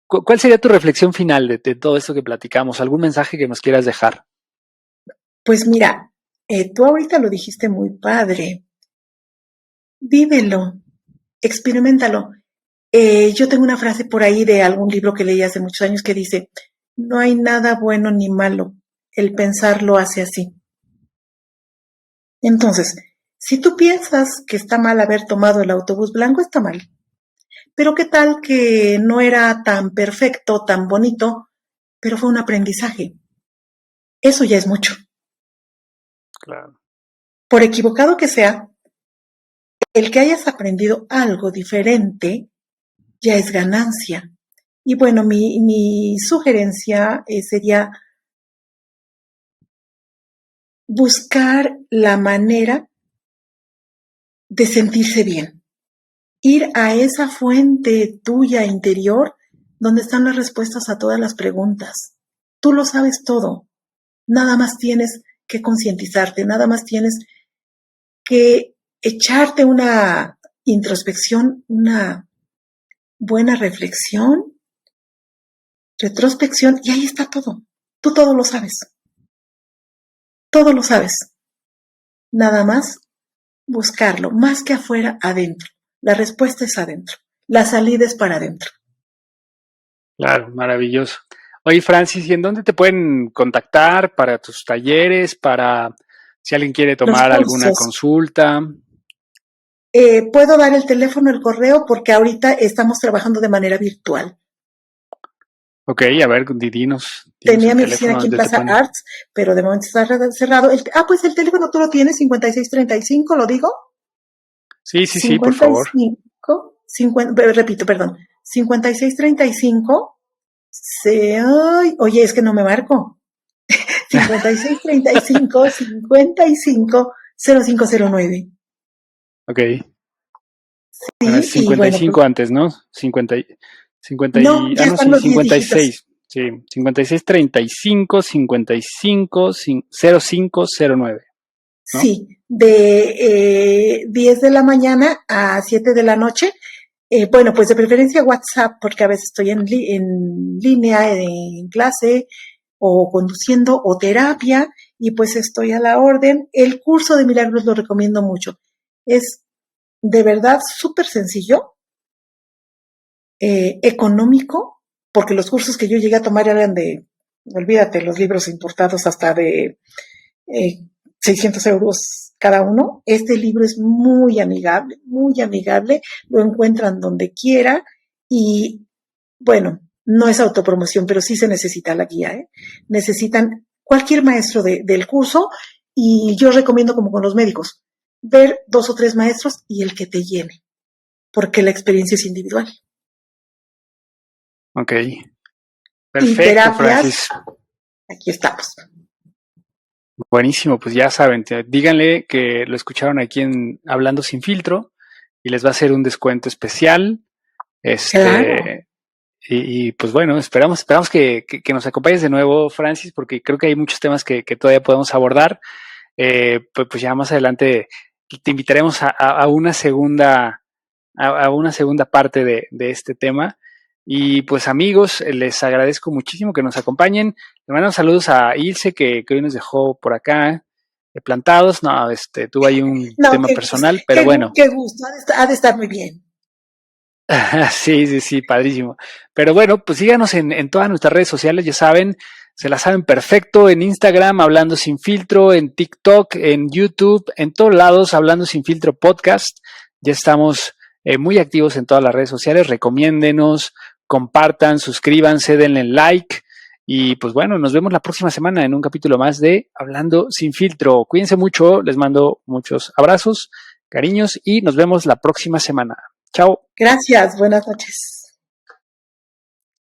¿Cuál sería tu reflexión final de todo esto que platicamos? ¿Algún mensaje que nos quieras dejar? Pues mira, tú ahorita lo dijiste muy padre. Vívelo, experiméntalo. Yo tengo una frase por ahí de algún libro que leí hace muchos años que dice, no hay nada bueno ni malo, el pensar lo hace así. Entonces, si tú piensas que está mal haber tomado el autobús blanco, está mal. Pero qué tal que no era tan perfecto, tan bonito, pero fue un aprendizaje. Eso ya es mucho. Claro. Por equivocado que sea, el que hayas aprendido algo diferente ya es ganancia. Y bueno, mi sugerencia sería buscar la manera de sentirse bien. Ir a esa fuente tuya interior donde están las respuestas a todas las preguntas. Tú lo sabes todo. Nada más tienes que concientizarte, nada más tienes que echarte una introspección, una buena reflexión, retrospección, y ahí está todo. Tú todo lo sabes. Todo lo sabes. Nada más buscarlo, más que afuera, adentro. La respuesta es adentro. La salida es para adentro. Claro, maravilloso. Oye, Francis, ¿y en dónde te pueden contactar para tus talleres, para si alguien quiere tomar alguna consulta? Puedo dar el teléfono, el correo, porque ahorita estamos trabajando de manera virtual. Ok, a ver, dinos. Tenía mi oficina aquí en Plaza Arts, pero de momento está cerrado. Pues el teléfono tú lo tienes, 5635, ¿lo digo? Sí, 55, por favor. 50, repito, perdón. 5635. Oye, es que no me marco. 5635 550509. Ok. Sí, bueno, 55 bueno, antes, ¿no? 56. Sí, 56 35 55 0509. ¿no? Sí, de 10 de la mañana a 7 de la noche. Bueno, pues de preferencia WhatsApp, porque a veces estoy en línea, en clase, o conduciendo, o terapia, y pues estoy a la orden. El curso de milagros lo recomiendo mucho. Es de verdad súper sencillo, económico, porque los cursos que yo llegué a tomar eran olvídate, los libros importados hasta de 600 euros cada uno. Este libro es muy amigable, lo encuentran donde quiera, Y bueno, no es autopromoción, pero sí se necesita la guía, ¿eh? Necesitan cualquier maestro del curso, y yo recomiendo, como con los médicos, ver 2 o 3 maestros y el que te llene, porque la experiencia es individual. Ok. Y Perfecto, terapias, Francis. aquí estamos. Buenísimo, pues ya saben, díganle que lo escucharon aquí en Hablando Sin Filtro y les va a hacer un descuento especial. Claro. Y pues bueno, esperamos que nos acompañes de nuevo, Francis, porque creo que hay muchos temas que todavía podemos abordar. Pues ya más adelante te invitaremos a una segunda parte de este tema. Y pues amigos, les agradezco muchísimo que nos acompañen. Le mandamos saludos a Ilse, que hoy nos dejó por acá plantados. No, tuvo ahí un No, tema personal, pero bueno. qué gusto, ha de estar muy bien. Sí, padrísimo. Pero bueno, pues síganos en todas nuestras redes sociales, ya saben, se la saben perfecto, en Instagram, Hablando Sin Filtro, en TikTok, en YouTube, en todos lados, Hablando Sin Filtro Podcast. Ya estamos muy activos en todas las redes sociales, recomiéndenos, compartan, suscríbanse, denle like. Y pues bueno, nos vemos la próxima semana en un capítulo más de Hablando Sin Filtro. Cuídense mucho, les mando muchos abrazos, cariños y nos vemos la próxima semana. Chao. Gracias, buenas noches.